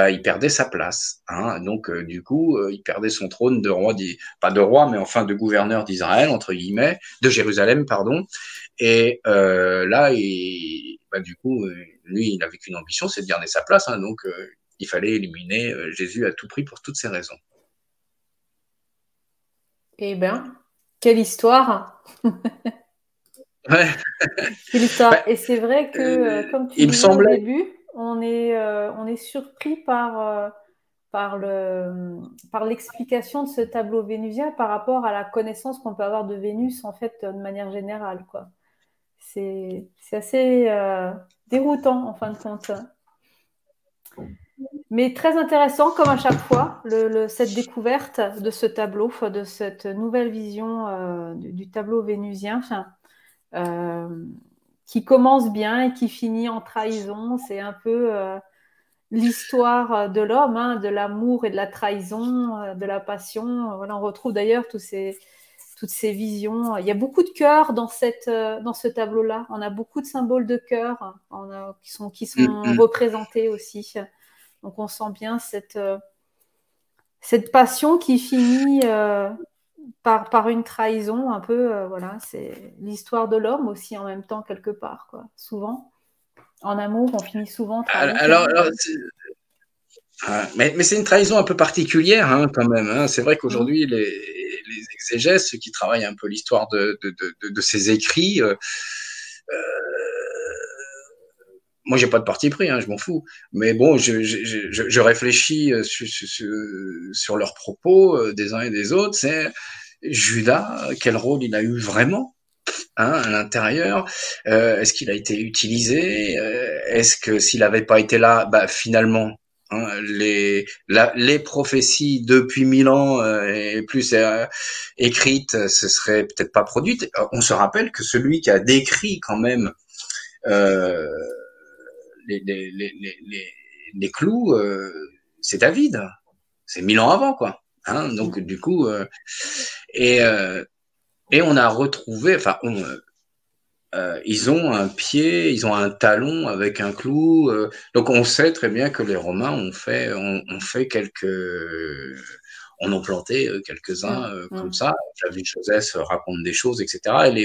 Speaker 2: il perdait sa place. Hein. Donc, du coup, il perdait son trône de roi, pas de roi, mais enfin de gouverneur d'Israël, entre guillemets, de Jérusalem, pardon. Et là, du coup, lui, il n'avait qu'une ambition, c'est de garder sa place. Hein. Donc, il fallait éliminer Jésus à tout prix pour toutes ces raisons.
Speaker 1: Eh bien, quelle histoire!
Speaker 2: Ouais.
Speaker 1: Quelle histoire! Et c'est vrai que, comme tu
Speaker 2: Il me
Speaker 1: disais au
Speaker 2: semblait.
Speaker 1: début, on est surpris par par l'explication de ce tableau vénusien par rapport à la connaissance qu'on peut avoir de Vénus, en fait, de manière générale, quoi. C'est assez déroutant, en fin de compte. Mais très intéressant, comme à chaque fois, cette découverte de ce tableau, de cette nouvelle vision du tableau vénusien, euh, qui commence bien et qui finit en trahison. C'est un peu l'histoire de l'homme, hein, de l'amour et de la trahison, de la passion. Voilà, on retrouve d'ailleurs toutes ces visions. Il y a beaucoup de cœurs dans dans ce tableau-là. On a beaucoup de symboles de cœur qui sont représentés aussi. Donc on sent bien cette passion qui finit par une trahison, un peu, voilà, c'est l'histoire de l'homme aussi en même temps, quelque part, quoi. Souvent, en amour, on finit souvent trahi.
Speaker 2: Alors Mais c'est une trahison un peu particulière, hein, quand même. Hein. C'est vrai
Speaker 1: Mm.
Speaker 2: qu'aujourd'hui, les exégèses, ceux qui travaillent un peu l'histoire de ces écrits, moi, j'ai pas de parti pris, hein, je m'en fous. Mais bon, je réfléchis sur leurs propos des uns et des autres. C'est Judas, quel rôle il a eu vraiment, hein, à l'intérieur? Est-ce qu'il a été utilisé? Est-ce que s'il n'avait pas été là, bah, finalement, hein, les prophéties depuis 1000 ans et plus écrites, ce serait peut-être pas produites. On se rappelle que celui qui a décrit quand même euh, les, les, les, les, les clous, c'est David. C'est 1000 ans avant, quoi. Hein, donc
Speaker 1: Mm.
Speaker 2: du coup, et, euh, et on a retrouvé, enfin, ils ont un pied, ils ont un talon avec un clou. Donc on sait très bien que les Romains ont fait on en planté quelques-uns
Speaker 1: Mm.
Speaker 2: comme
Speaker 1: Mm.
Speaker 2: ça. Flavius Josèphe raconte des choses, etc.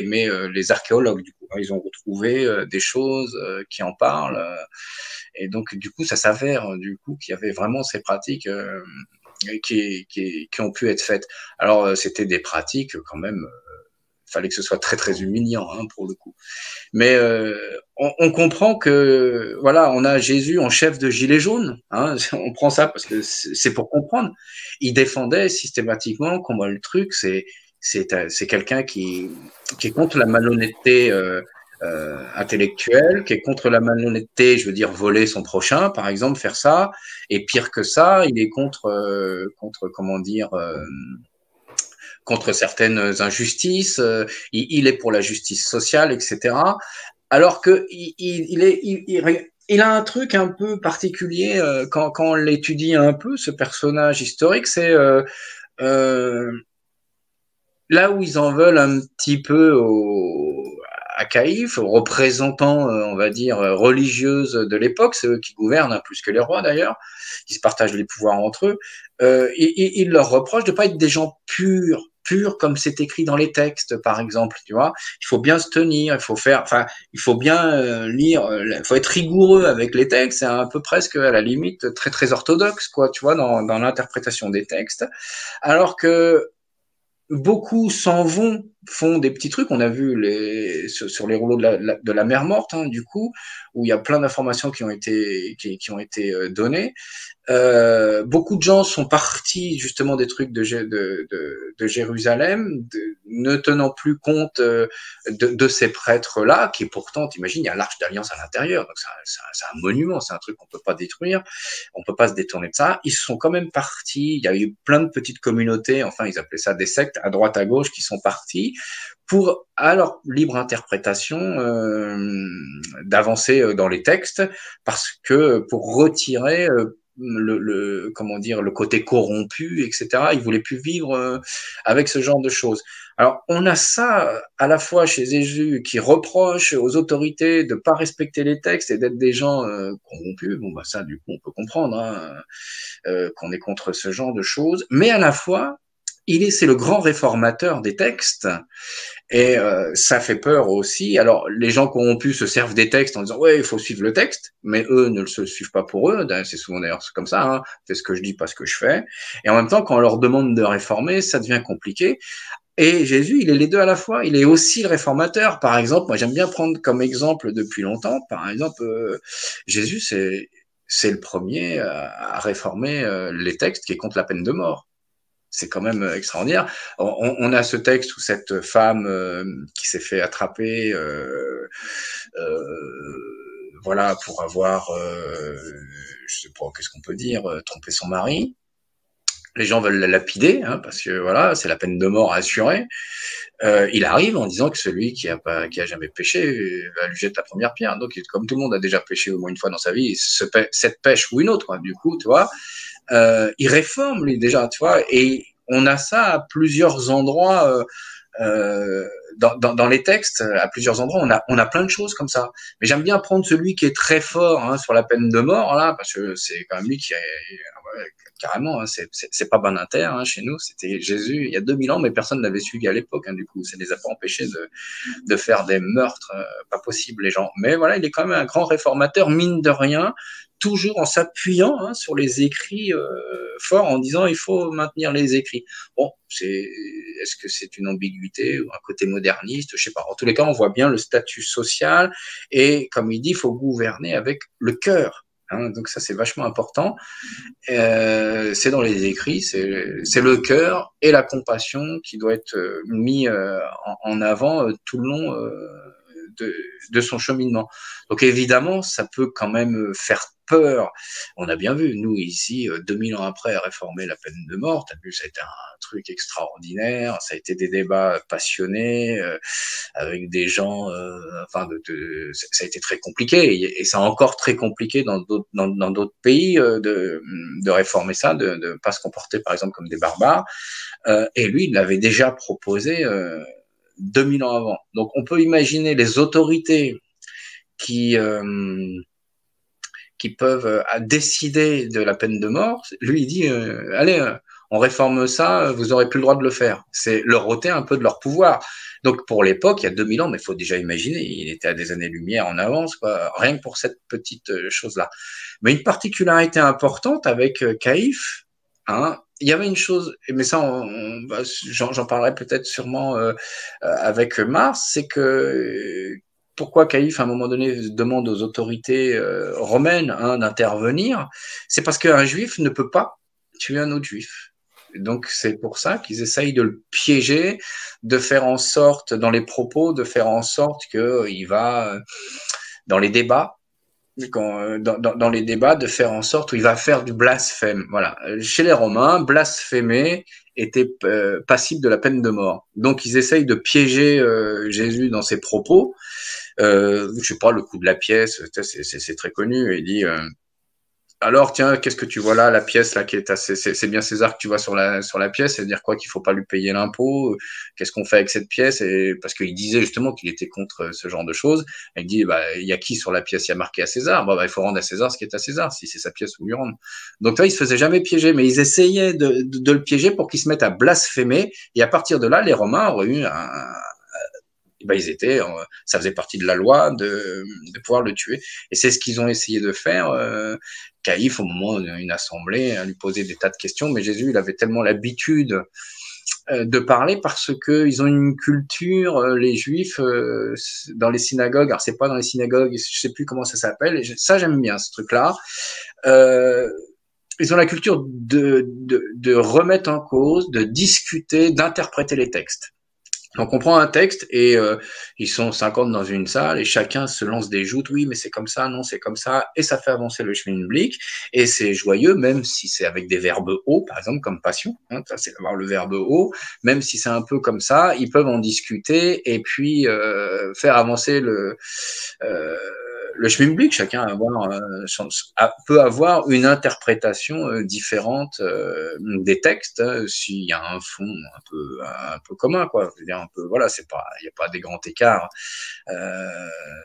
Speaker 2: Mais les archéologues, du coup, ils ont retrouvé des choses qui en parlent. Et donc du coup, ça s'avère du coup qu'il y avait vraiment ces pratiques qui ont pu être faites. Alors c'était des pratiques quand même. Fallait que ce soit très très humiliant, hein, pour le coup. Mais on comprend que voilà, on a Jésus en chef de gilet jaune. Hein, on prend ça parce que c'est pour comprendre. Il défendait systématiquement comment le truc, c'est quelqu'un qui est contre la malhonnêteté intellectuelle, qui est contre la malhonnêteté, je veux dire voler son prochain, par exemple, faire ça. Et pire que ça, il est contre comment dire. Contre certaines injustices, il est pour la justice sociale, etc. Alors que il a un truc un peu particulier quand on l'étudie un peu, ce personnage historique, c'est euh, là où ils en veulent un petit peu à Caïphe, aux représentants, on va dire, religieuses de l'époque, c'est eux qui gouvernent, hein, plus que les rois d'ailleurs, ils se partagent les pouvoirs entre eux, ils leur reprochent de ne pas être des gens purs comme c'est écrit dans les textes, par exemple, tu vois. Il faut bien se tenir, il faut bien lire, il faut être rigoureux avec les textes, c'est un peu presque à la limite très très orthodoxe, quoi, tu vois, dans l'interprétation des textes. Alors que beaucoup s'en vont, font des petits trucs. On a vu sur les rouleaux de la mer morte, hein, du coup, où il y a plein d'informations qui ont été données. Beaucoup de gens sont partis justement des trucs de Jérusalem, ne tenant plus compte de ces prêtres-là, qui pourtant, t'imagines, il y a l'Arche d'Alliance à l'intérieur, donc c'est un monument, c'est un truc qu'on peut pas détruire, on peut pas se détourner de ça. Ils sont quand même partis, il y a eu plein de petites communautés, enfin ils appelaient ça des sectes, à droite à gauche, qui sont partis pour, à leur libre interprétation, d'avancer dans les textes, parce que pour retirer comment dire, le côté corrompu, etc. Ils voulaient plus vivre avec ce genre de choses. Alors, on a ça à la fois chez Jésus qui reproche aux autorités de pas respecter les textes et d'être des gens corrompus. Bon, bah ça, du coup, on peut comprendre, hein, qu'on est contre ce genre de choses. Mais à la fois, c'est le grand réformateur des textes et ça fait peur aussi. Alors, les gens corrompus se servent des textes en disant ouais, il faut suivre le texte, mais eux ne le suivent pas pour eux. C'est souvent d'ailleurs comme ça. Hein. Fais ce que je dis, pas ce que je fais. Et en même temps, quand on leur demande de réformer, ça devient compliqué. Et Jésus, il est les deux à la fois. Il est aussi le réformateur. Par exemple, moi j'aime bien prendre comme exemple depuis longtemps. Par exemple, Jésus, c'est le premier à réformer les textes qui est contre la peine de mort. C'est quand même extraordinaire. On a ce texte où cette femme qui s'est fait attraper, voilà, pour avoir, je sais pas, qu'est-ce qu'on peut dire, trompé son mari. Les gens veulent la lapider, hein, parce que voilà, c'est la peine de mort assurée. Il arrive en disant que celui qui a jamais péché va lui jeter la première pierre. Donc, comme tout le monde a déjà péché au moins une fois dans sa vie, cette pêche ou une autre, quoi, du coup, tu vois, il réforme lui déjà, tu vois, et on a ça à plusieurs endroits dans les textes, à plusieurs endroits, on a plein de choses comme ça. Mais j'aime bien prendre celui qui est très fort hein, sur la peine de mort là, parce que c'est quand même lui carrément, hein, c'est pas Banninter, hein, chez nous, c'était Jésus il y a 2000 ans, mais personne n'avait suivi à l'époque, hein, du coup, ça les a pas empêchés de faire des meurtres pas possibles, les gens. Mais voilà, il est quand même un grand réformateur, mine de rien, toujours en s'appuyant, hein, sur les écrits forts, en disant il faut maintenir les écrits. Bon, est-ce que c'est une ambiguïté ou un côté moderniste? Je sais pas. En tous les cas, on voit bien le statut social et, comme il dit, il faut gouverner avec le cœur. Hein, donc ça, c'est vachement important. C'est dans les écrits, c'est le cœur et la compassion qui doit être mis en avant tout le long de son cheminement. Donc évidemment, ça peut quand même faire peur. On a bien vu, nous ici, 2000 ans après, réformer la peine de mort, t'as vu, ça a été un truc extraordinaire, ça a été des débats passionnés, avec des gens, ça a été très compliqué, et c'est encore très compliqué dans d'autres pays de réformer ça, de pas se comporter par exemple comme des barbares. Et lui, il l'avait déjà proposé 2000 ans avant. Donc on peut imaginer les autorités qui qui peuvent décider de la peine de mort. Lui, il dit allez, on réforme ça, vous aurez plus le droit de le faire. C'est leur ôter un peu de leur pouvoir. Donc pour l'époque, il y a 2000 ans, mais il faut déjà imaginer, il était à des années-lumière en avance, quoi, rien que pour cette petite chose-là. Mais une particularité importante avec Caïphe, hein, il y avait une chose, mais ça, j'en parlerai peut-être sûrement avec Mars, c'est que pourquoi Caïphe, à un moment donné, demande aux autorités romaines, hein, d'intervenir, c'est parce qu'un juif ne peut pas tuer un autre juif. Donc c'est pour ça qu'ils essayent de le piéger, de faire en sorte, dans les propos, de faire en sorte qu'il va, dans les débats, dans les débats, de faire en sorte où il va faire du blasphème. Voilà. Chez les Romains, blasphémer était passible de la peine de mort. Donc ils essayent de piéger Jésus dans ses propos. Je sais pas, le coup de la pièce, c'est très connu. Il dit alors tiens, qu'est-ce que tu vois là, la pièce là qui est assez, c'est bien César que tu vois sur la pièce, c'est-à-dire quoi, qu'il faut pas lui payer l'impôt, qu'est-ce qu'on fait avec cette pièce? Et parce qu'il disait justement qu'il était contre ce genre de choses. Et il dit bah il y a qui sur la pièce? Il y a marqué à César. Bah il faut rendre à César ce qui est à César, si c'est sa pièce, faut lui rendre. Donc là, il se faisait jamais piéger, mais ils essayaient de le piéger pour qu'il se mette à blasphémer. Et à partir de là, les Romains auraient eu ils étaient, ça faisait partie de la loi de pouvoir le tuer. Et c'est ce qu'ils ont essayé de faire. Caïphe, au moment d'une assemblée, à lui poser des tas de questions, mais Jésus, il avait tellement l'habitude de parler parce que ils ont une culture, les Juifs, dans les synagogues. Alors c'est pas dans les synagogues, je sais plus comment ça s'appelle. Ça, j'aime bien ce truc-là. Ils ont la culture de remettre en cause, de discuter, d'interpréter les textes. Donc on prend un texte et ils sont 50 dans une salle et chacun se lance des joutes, oui mais c'est comme ça, non c'est comme ça, et ça fait avancer le schmilblick et c'est joyeux même si c'est avec des verbes hauts, par exemple comme passion, hein, ça c'est d'avoir le verbe haut, même si c'est un peu comme ça, ils peuvent en discuter et puis faire avancer le schmilblick, chacun peut avoir une interprétation différente des textes, s'il y a un fond un peu commun, quoi. Je veux dire, un peu, voilà, il n'y a pas des grands écarts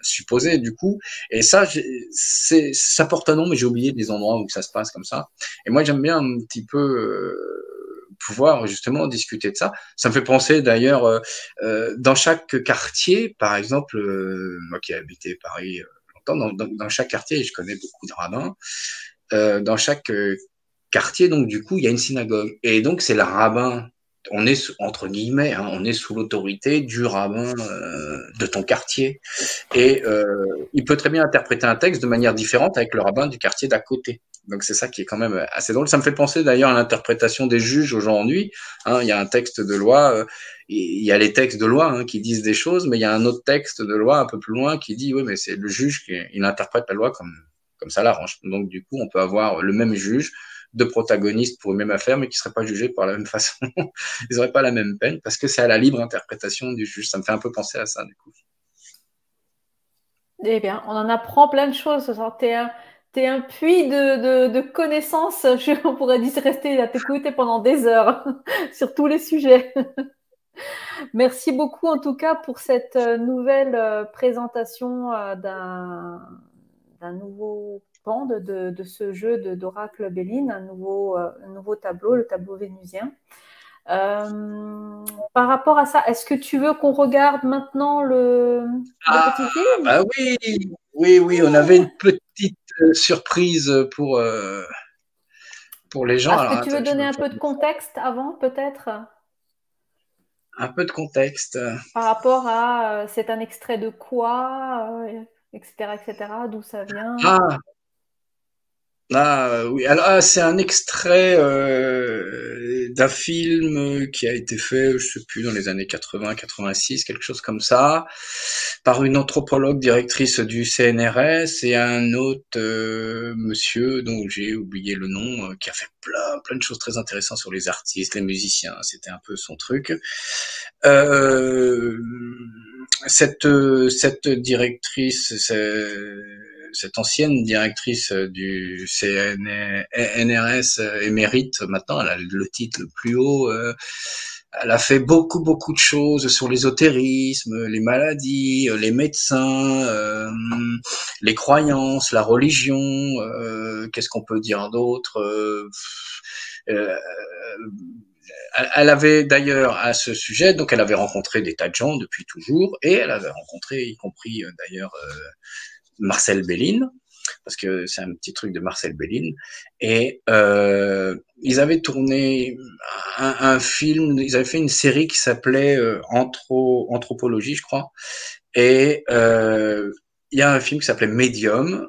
Speaker 2: supposés du coup. Et ça, ça porte un nom, mais j'ai oublié des endroits où ça se passe comme ça. Et moi, j'aime bien un petit peu pouvoir justement discuter de ça. Ça me fait penser d'ailleurs dans chaque quartier, par exemple, moi qui ai habité Paris dans chaque quartier, je connais beaucoup de rabbins, dans chaque quartier, donc du coup, il y a une synagogue. Et donc, c'est le rabbin, on est entre guillemets, hein, on est sous l'autorité du rabbin de ton quartier. Et il peut très bien interpréter un texte de manière différente avec le rabbin du quartier d'à côté. Donc c'est ça qui est quand même assez drôle. Ça me fait penser d'ailleurs à l'interprétation des juges aujourd'hui. Hein, il y a un texte de loi, il y a les textes de loi hein, qui disent des choses, mais il y a un autre texte de loi un peu plus loin qui dit oui, mais c'est le juge qui il interprète la loi comme ça l'arrange. Donc du coup, on peut avoir le même juge, deux protagonistes pour une même affaire, mais qui ne seraient pas jugés par la même façon. Ils n'auraient pas la même peine parce que c'est à la libre interprétation du juge. Ça me fait un peu penser à ça du coup.
Speaker 1: Eh bien, on en apprend plein de choses. T'es un puits de connaissances. On pourrait dire rester à t'écouter pendant des heures sur tous les sujets. Merci beaucoup en tout cas pour cette nouvelle présentation d'un nouveau participants de ce jeu d'Oracle Béline, un nouveau tableau, le tableau vénusien. Par rapport à ça, est-ce que tu veux qu'on regarde maintenant le petit film?
Speaker 2: Bah oui, oui, on avait une petite surprise pour les gens.
Speaker 1: Est-ce
Speaker 2: Alors,
Speaker 1: que tu veux
Speaker 2: attends, je
Speaker 1: donner
Speaker 2: me
Speaker 1: un peu de contexte avant, peut-être,
Speaker 2: un peu de contexte.
Speaker 1: par rapport à c'est un extrait de quoi, etc., etc., d'où ça vient?
Speaker 2: Ah, oui. Alors, c'est un extrait d'un film qui a été fait, je sais plus, dans les années 80, 86, quelque chose comme ça, par une anthropologue directrice du CNRS et un autre monsieur dont j'ai oublié le nom, qui a fait plein de choses très intéressantes sur les artistes, les musiciens. C'était un peu son truc. Euh, cette directrice, cette ancienne directrice du CNRS émérite, maintenant elle a le titre le plus haut, elle a fait beaucoup de choses sur l'ésotérisme, les maladies, les médecins, les croyances, la religion, qu'est-ce qu'on peut dire d'autre, euh, elle avait d'ailleurs à ce sujet, donc elle avait rencontré des tas de gens depuis toujours, et elle avait rencontré, y compris d'ailleurs Marcel Bélin, parce que c'est un petit truc de Marcel Bélin, et ils avaient tourné un film, ils avaient fait une série qui s'appelait Anthropologie, je crois, et il y a un film qui s'appelait Medium,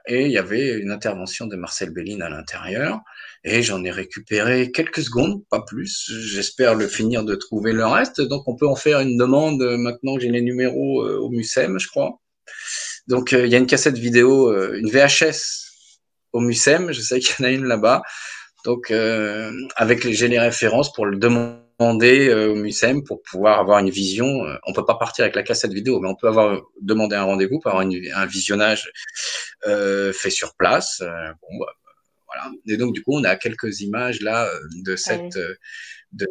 Speaker 2: et il y avait une intervention de Marcel Bélin à l'intérieur, et j'en ai récupéré quelques secondes, pas plus. J'espère le finir de trouver le reste, donc on peut en faire une demande maintenant que j'ai les numéros au MUSEM, je crois. Donc il y a une cassette vidéo, une VHS au MUSEM, je sais qu'il y en a une là-bas. Donc j'ai les références pour le demander au MUSEM pour pouvoir avoir une vision. On peut pas partir avec la cassette vidéo, mais on peut demander un rendez-vous pour avoir un visionnage fait sur place. Bon, bah, voilà. Et donc du coup, on a quelques images là de cette
Speaker 1: Allez.
Speaker 2: de,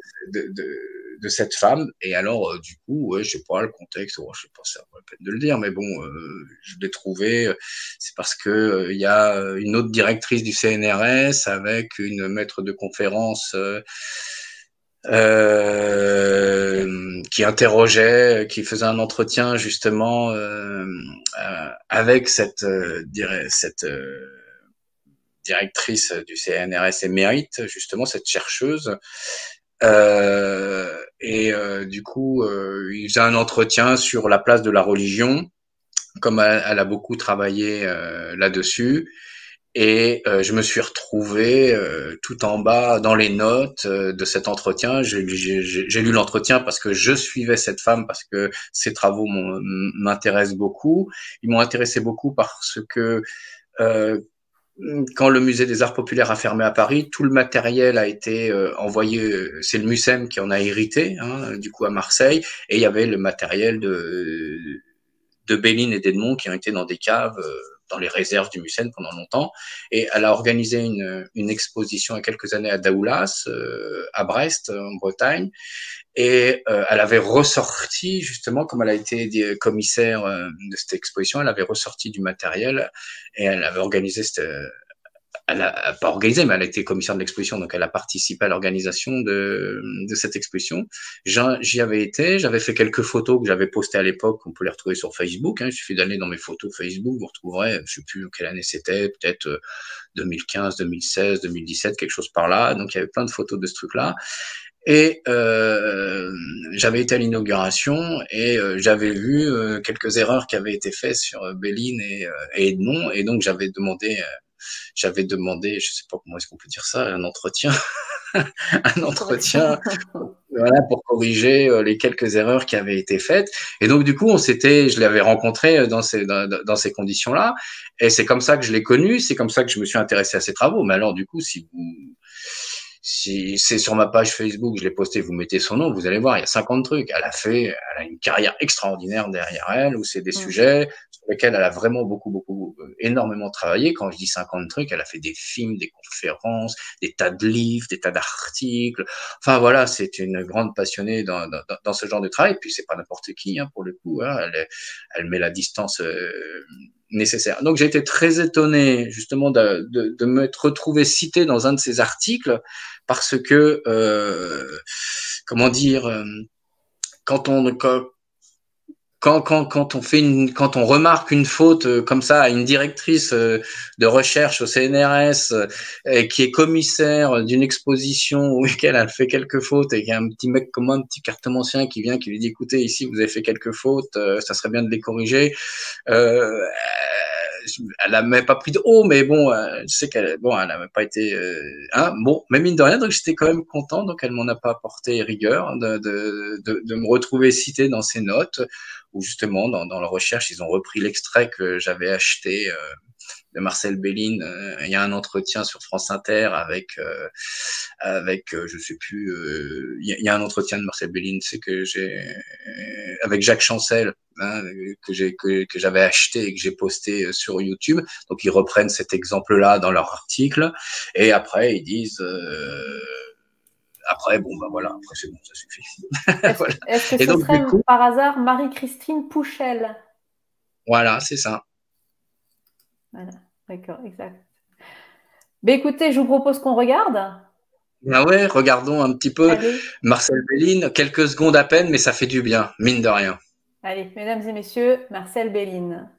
Speaker 2: de cette femme. Et alors, du coup, ouais, je sais pas le contexte, je sais pas, ça vaut la peine de le dire, mais bon, je l'ai trouvé. C'est parce que il y a une autre directrice du CNRS avec une maître de conférence. Qui interrogeait, qui faisait un entretien justement avec cette directrice du CNRS émérite, justement cette chercheuse. Du coup, il faisait un entretien sur la place de la religion, comme elle a beaucoup travaillé là-dessus. Et je me suis retrouvé tout en bas dans les notes de cet entretien. J'ai lu l'entretien parce que je suivais cette femme, parce que ses travaux m'intéressent beaucoup. Ils m'ont intéressé beaucoup parce que euh, quand le musée des Arts Populaires a fermé à Paris, tout le matériel a été envoyé. C'est le MUSEM qui en a hérité, hein, du coup à Marseille, et il y avait le matériel de Béline et d'Edmond qui ont été dans des caves, dans les réserves du MUSEM pendant longtemps. Et elle a organisé une exposition il y a quelques années à Daoulas, à Brest, en Bretagne. Et elle avait ressorti, justement, comme elle a été commissaire de cette exposition, elle avait ressorti du matériel et elle avait organisé elle a pas organisé, mais elle a été commissaire de l'exposition, donc elle a participé à l'organisation de cette exposition. J'y avais été, j'avais fait quelques photos que j'avais postées à l'époque, on peut les retrouver sur Facebook, hein, il suffit d'aller dans mes photos Facebook, vous retrouverez, je sais plus quelle année c'était, peut-être 2015, 2016, 2017, quelque chose par là, donc il y avait plein de photos de ce truc-là. Et j'avais été à l'inauguration et j'avais vu quelques erreurs qui avaient été faites sur Béline et Edmond, et donc j'avais demandé, je sais pas comment est-ce qu'on peut dire ça, un entretien, un entretien,
Speaker 1: Correction.
Speaker 2: voilà, pour corriger les quelques erreurs qui avaient été faites. Et donc du coup, je l'avais rencontré dans ces conditions-là, et c'est comme ça que je l'ai connu, c'est comme ça que je me suis intéressé à ses travaux. Mais alors du coup, si c'est sur ma page Facebook, je l'ai posté, vous mettez son nom, vous allez voir, il y a 50 trucs. Elle a une carrière extraordinaire derrière elle, où c'est des sujets sur lesquels elle a vraiment beaucoup, énormément travaillé. Quand je dis 50 trucs, elle a fait des films, des conférences, des tas de livres, des tas d'articles. Enfin voilà, c'est une grande passionnée dans ce genre de travail. Et puis c'est pas n'importe qui, hein, pour le coup. Hein. Elle met la distance nécessaire. Donc j'ai été très étonné justement de me retrouver cité dans un de ces articles parce que comment dire, quand on quand on remarque une faute comme ça à une directrice de recherche au CNRS qui est commissaire d'une exposition où elle fait quelques fautes et qu'il y a un petit mec comme moi, un petit cartomancien qui vient qui lui dit écoutez ici vous avez fait quelques fautes, ça serait bien de les corriger. Euh, elle n'a même pas pris de haut, mais bon, je sais qu'elle, bon, elle n'a pas été, bon, mais mine de rien, donc j'étais quand même content, donc elle m'en a pas apporté rigueur de me retrouver cité dans ses notes, où justement dans la recherche ils ont repris l'extrait que j'avais acheté de Marcel Béline. Il y a un entretien sur France Inter avec je sais plus, il y a un entretien de Marcel Béline, c'est que j'ai avec Jacques Chancel. Hein, que j'avais acheté et que j'ai posté sur YouTube. Donc ils reprennent cet exemple-là dans leur article et après ils disent après bon ben voilà, après c'est bon, ça suffit.
Speaker 1: Voilà. Est-ce que
Speaker 2: et
Speaker 1: ce
Speaker 2: donc,
Speaker 1: serait
Speaker 2: du coup,
Speaker 1: par hasard Marie-Christine Pouchel?
Speaker 2: Voilà, c'est ça.
Speaker 1: Voilà, d'accord, exact. Ben écoutez, je vous propose qu'on regarde.
Speaker 2: Ah ouais, regardons un petit peu
Speaker 1: Allez,
Speaker 2: Marcel Béline, quelques secondes à peine, mais ça fait du bien, mine de rien.
Speaker 1: allez, mesdames et messieurs, Marcel Béline.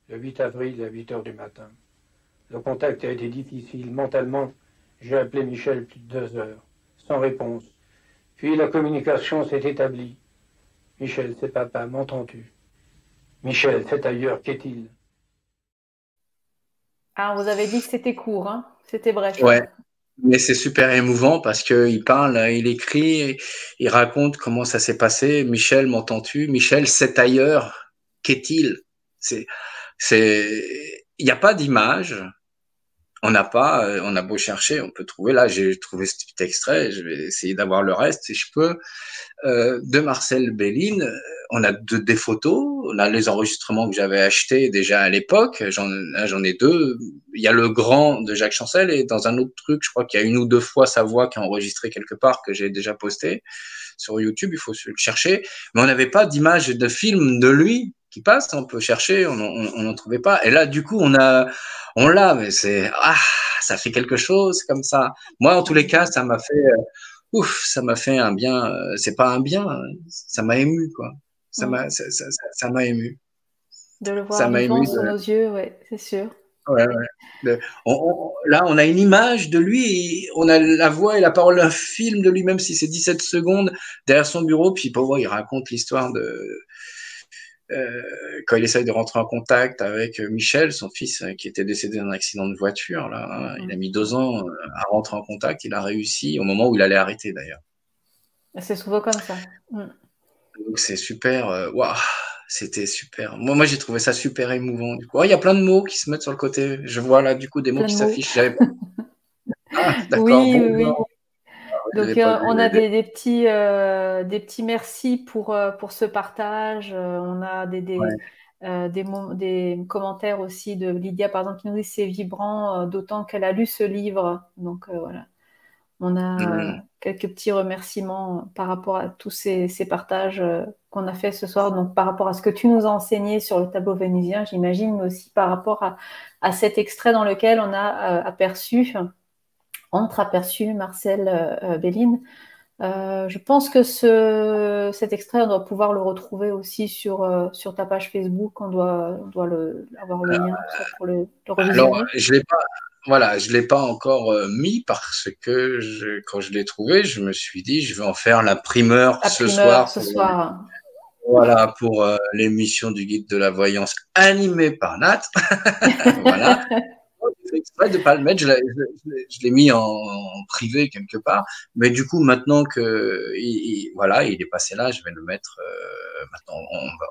Speaker 3: Le 8 avril à 8 heures du matin. Le contact a été difficile. Mentalement, j'ai appelé Michel plus de 2 heures, sans réponse. Puis la communication s'est établie. Michel, c'est papa, m'entends-tu? Michel, c'est ailleurs, qu'est-il?
Speaker 1: Ah, vous avez dit que c'était court, hein? C'était bref.
Speaker 2: Ouais, mais c'est super émouvant parce que il parle, il écrit, il raconte comment ça s'est passé. Michel, m'entends-tu? Michel, c'est ailleurs, qu'est-il? C'est, il n'y a pas d'image. On a beau chercher, on peut trouver. Là, j'ai trouvé ce petit extrait. Je vais essayer d'avoir le reste si je peux. De Marcel Béline, on a des photos, on a les enregistrements que j'avais achetés déjà à l'époque. J'en ai deux. Il y a le grand de Jacques Chancel et dans un autre truc, je crois qu'il y a une ou deux fois sa voix qui est enregistrée quelque part que j'ai déjà posté sur YouTube. Il faut le chercher. Mais on n'avait pas d'image de film de lui qui passe. On peut chercher, on n'en trouvait pas. Et là, du coup, on l'a. Mais ça fait quelque chose comme ça. Moi, en tous les cas, ça m'a fait ouf, ça m'a fait un bien, c'est pas un bien, ça m'a ému, quoi. Ça m'a ému.
Speaker 1: De le
Speaker 2: Ça
Speaker 1: voir
Speaker 2: m'a
Speaker 1: vivant
Speaker 2: ému.
Speaker 1: sous nos yeux, ouais, c'est sûr.
Speaker 2: Ouais, ouais. Là, on a une image de lui, on a la voix et la parole d'un film de lui, même si c'est 17 secondes derrière son bureau, puis pour voir, il raconte l'histoire de quand il essaye de rentrer en contact avec Michel, son fils, qui était décédé d'un accident de voiture. Là, hein. Il a mis 2 ans à rentrer en contact. Il a réussi au moment où il allait arrêter, d'ailleurs.
Speaker 1: C'est souvent comme ça.
Speaker 2: Donc c'est super, waouh, c'était super. Moi j'ai trouvé ça super émouvant. Du coup, oh, il y a plein de mots qui se mettent sur le côté. Je vois là du coup des mots
Speaker 1: Plein
Speaker 2: qui
Speaker 1: de mots.
Speaker 2: s'affichent. Ah, d'accord.
Speaker 1: Oui,
Speaker 2: Bon,
Speaker 1: oui,
Speaker 2: non,
Speaker 1: oui. Donc,
Speaker 2: j'avais pas vu.
Speaker 1: on a des petits merci pour ce partage. On a
Speaker 2: Ouais.
Speaker 1: des commentaires aussi de Lydia, par exemple, qui nous dit c'est vibrant, d'autant qu'elle a lu ce livre. Donc, voilà. On a
Speaker 2: Mm.
Speaker 1: quelques petits remerciements par rapport à tous ces partages qu'on a fait ce soir. Donc, par rapport à ce que tu nous as enseigné sur le tableau vénusien, j'imagine, mais aussi par rapport à cet extrait dans lequel on a entreaperçu Marcel Béline. Je pense que cet extrait, on doit pouvoir le retrouver aussi sur ta page Facebook. On doit avoir le lien pour le
Speaker 2: Alors,
Speaker 1: revisionner.
Speaker 2: je l'ai pas, voilà, je l'ai pas encore mis parce que quand je l'ai trouvé, je me suis dit, je vais en faire la primeur
Speaker 1: À
Speaker 2: ce
Speaker 1: primeur
Speaker 2: soir
Speaker 1: ce soir.
Speaker 2: voilà, pour l'émission du guide de la voyance animée par Nat. Voilà. J'ai fait exprès de pas le mettre, je l'ai mis en privé quelque part, mais du coup maintenant que voilà, il est passé là, je vais le mettre. Maintenant,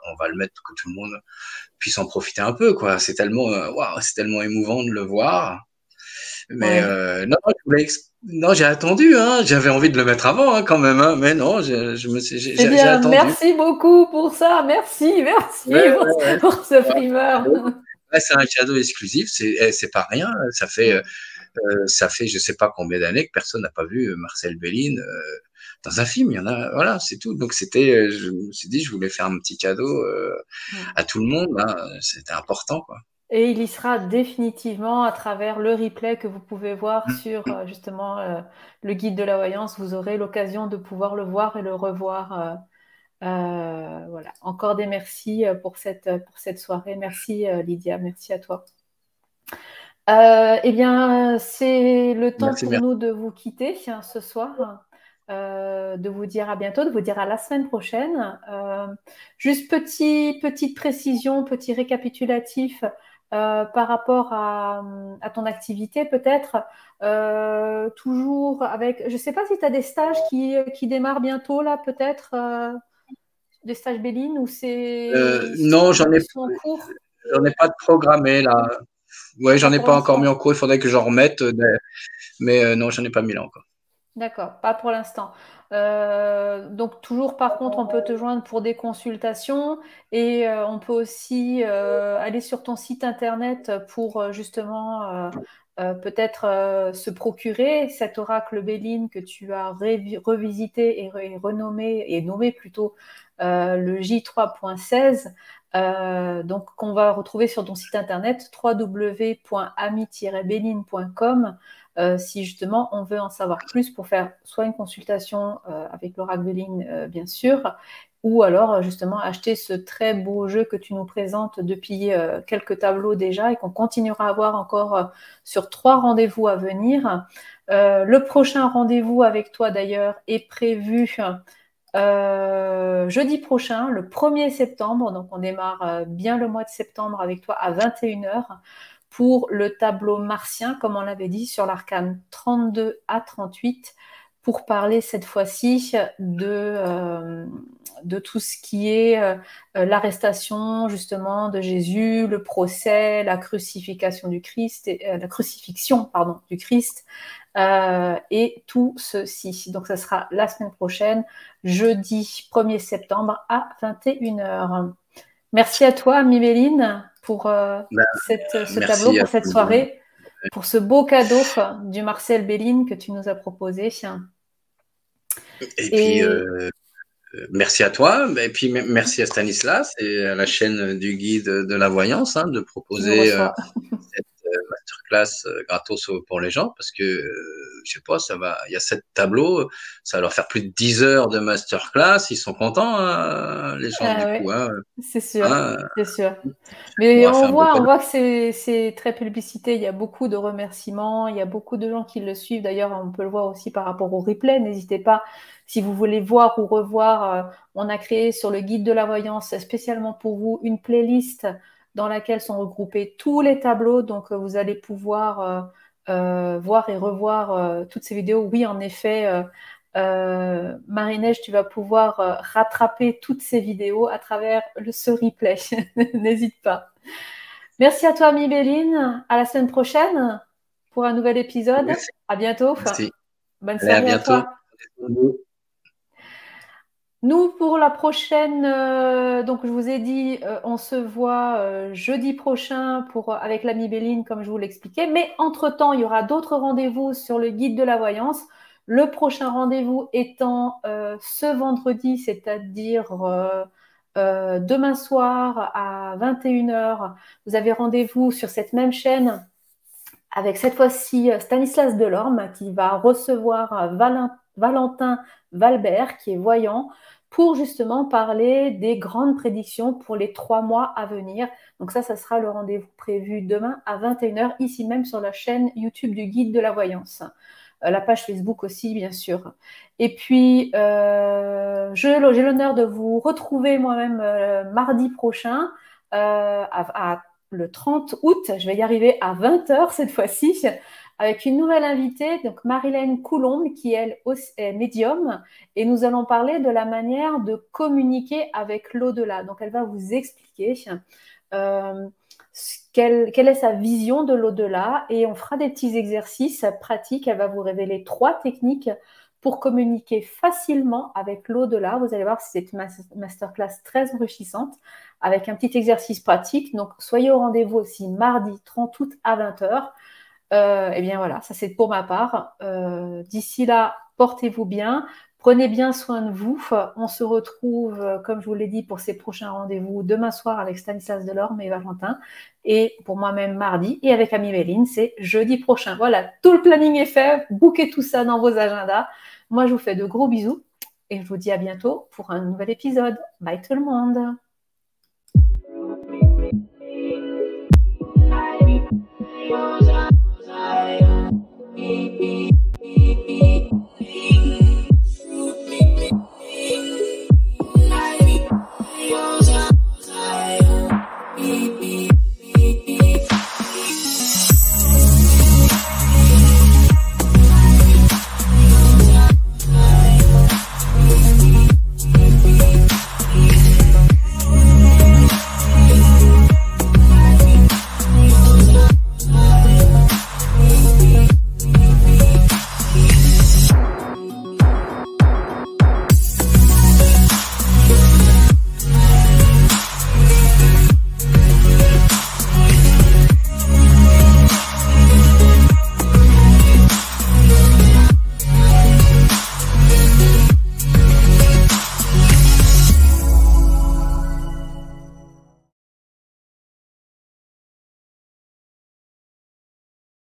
Speaker 2: on va le mettre pour que tout le monde puisse en profiter un peu, quoi. C'est tellement, waouh, c'est tellement émouvant de le voir. Mais
Speaker 1: Ouais.
Speaker 2: non, non, j'ai attendu, hein. J'avais envie de le mettre avant, hein, quand même, hein. Mais non,
Speaker 1: C'est
Speaker 2: j'ai
Speaker 1: bien,
Speaker 2: attendu.
Speaker 1: merci beaucoup pour ça, merci
Speaker 2: Ouais,
Speaker 1: pour ce
Speaker 2: ouais.
Speaker 1: primeur.
Speaker 2: Ouais, c'est un cadeau exclusif, c'est pas rien. Ça fait,
Speaker 1: Mm.
Speaker 2: Ça fait je sais pas combien d'années que personne n'a pas vu Marcel Bélin dans un film. Il y en a, voilà, c'est tout. Donc je me suis dit, je voulais faire un petit cadeau à tout le monde. Hein. C'était important, quoi.
Speaker 1: Et il y sera définitivement à travers le replay que vous pouvez voir sur justement le guide de la voyance. Vous aurez l'occasion de pouvoir le voir et le revoir. Voilà. Encore des merci pour cette soirée. Merci Lydia, merci à toi. Eh bien, c'est le temps
Speaker 2: Merci,
Speaker 1: pour nous de vous quitter ce soir, de vous dire à bientôt, de vous dire à la semaine prochaine. Juste petite précision, petit récapitulatif par rapport à ton activité peut-être. Toujours avec, je ne sais pas si tu as des stages qui démarrent bientôt là peut-être, des stages Béline ou
Speaker 2: non,
Speaker 1: ils sont en cours.
Speaker 2: J'en ai pas de programmé là. Ouais, j'en ai pas encore mis en cours. Il faudrait que j'en remette, mais non, j'en ai pas mis là encore.
Speaker 1: D'accord, pas pour l'instant. Donc toujours, par contre, on peut te joindre pour des consultations et on peut aussi aller sur ton site internet pour justement peut-être se procurer cet oracle Béline que tu as revisité et renommé et nommé plutôt le J3.16. Donc qu'on va retrouver sur ton site internet www.ami-béline.com. Si justement on veut en savoir plus pour faire soit une consultation avec l'oracle Béline, bien sûr, ou alors justement acheter ce très beau jeu que tu nous présentes depuis quelques tableaux déjà et qu'on continuera à voir encore sur 3 rendez-vous à venir. Le prochain rendez-vous avec toi d'ailleurs est prévu jeudi prochain, le 1er septembre. Donc on démarre bien le mois de septembre avec toi à 21h. Pour le tableau martien, comme on l'avait dit, sur l'arcane 32 à 38, pour parler cette fois-ci de tout ce qui est l'arrestation justement de Jésus, le procès, la crucifixion du Christ, du Christ, et tout ceci. Donc, ça sera la semaine prochaine, jeudi 1er septembre à 21h. Merci à toi, Miméline, pour ce tableau, pour cette soirée, pour ce beau cadeau du Marcel Bélin que tu nous as proposé.
Speaker 2: Et puis, merci à toi, et puis merci à Stanislas et à la chaîne du guide de la voyance de proposer cette masterclass gratos pour les gens, parce que je sais pas, il y a 7 tableaux, ça va leur faire plus de 10 heures de masterclass, ils sont contents, les gens du coup.
Speaker 1: C'est sûr, c'est sûr. Mais on voit que c'est très publicité, il y a beaucoup de remerciements, il y a beaucoup de gens qui le suivent, d'ailleurs on peut le voir aussi par rapport au replay, n'hésitez pas, si vous voulez voir ou revoir, on a créé sur le guide de la voyance spécialement pour vous une playlist dans laquelle sont regroupés tous les tableaux, donc vous allez pouvoir voir et revoir toutes ces vidéos. Oui, en effet, Marie-Neige, tu vas pouvoir rattraper toutes ces vidéos à travers ce replay. N'hésite pas. Merci à toi, Ami Béline. À la semaine prochaine pour un nouvel épisode.
Speaker 2: Merci.
Speaker 1: À bientôt.
Speaker 2: Merci.
Speaker 1: Bonne soirée à toi. Nous, pour la prochaine, donc je vous ai dit, on se voit jeudi prochain avec l'ami Béline, comme je vous l'expliquais. Mais entre-temps, il y aura d'autres rendez-vous sur le guide de la voyance. Le prochain rendez-vous étant ce vendredi, c'est-à-dire demain soir à 21h. Vous avez rendez-vous sur cette même chaîne avec cette fois-ci Stanislas Delorme qui va recevoir Valentin Valbert, qui est voyant, pour justement parler des grandes prédictions pour les 3 mois à venir. Donc ça sera le rendez-vous prévu demain à 21h, ici même sur la chaîne YouTube du Guide de la Voyance. La page Facebook aussi, bien sûr. Et puis, j'ai l'honneur de vous retrouver moi-même mardi prochain le 30 août, je vais y arriver à 20h cette fois-ci, avec une nouvelle invitée, donc Marilène Coulombe, qui elle est médium, et nous allons parler de la manière de communiquer avec l'au-delà. Donc elle va vous expliquer quelle est sa vision de l'au-delà, et on fera des petits exercices pratiques. Elle va vous révéler 3 techniques pour communiquer facilement avec l'au-delà. Vous allez voir, c'est une masterclass très enrichissante avec un petit exercice pratique. Donc, soyez au rendez-vous aussi mardi 30 août à 20h. Eh bien voilà, ça c'est pour ma part. D'ici là, portez-vous bien, prenez bien soin de vous. On se retrouve, comme je vous l'ai dit, pour ces prochains rendez-vous demain soir avec Stanislas Delorme et Valentin, et pour moi-même mardi, et avec Amie Méline, c'est jeudi prochain. Voilà, tout le planning est fait, bouquez tout ça dans vos agendas. Moi, je vous fais de gros bisous, et je vous dis à bientôt pour un nouvel épisode. Bye tout le monde.
Speaker 4: Was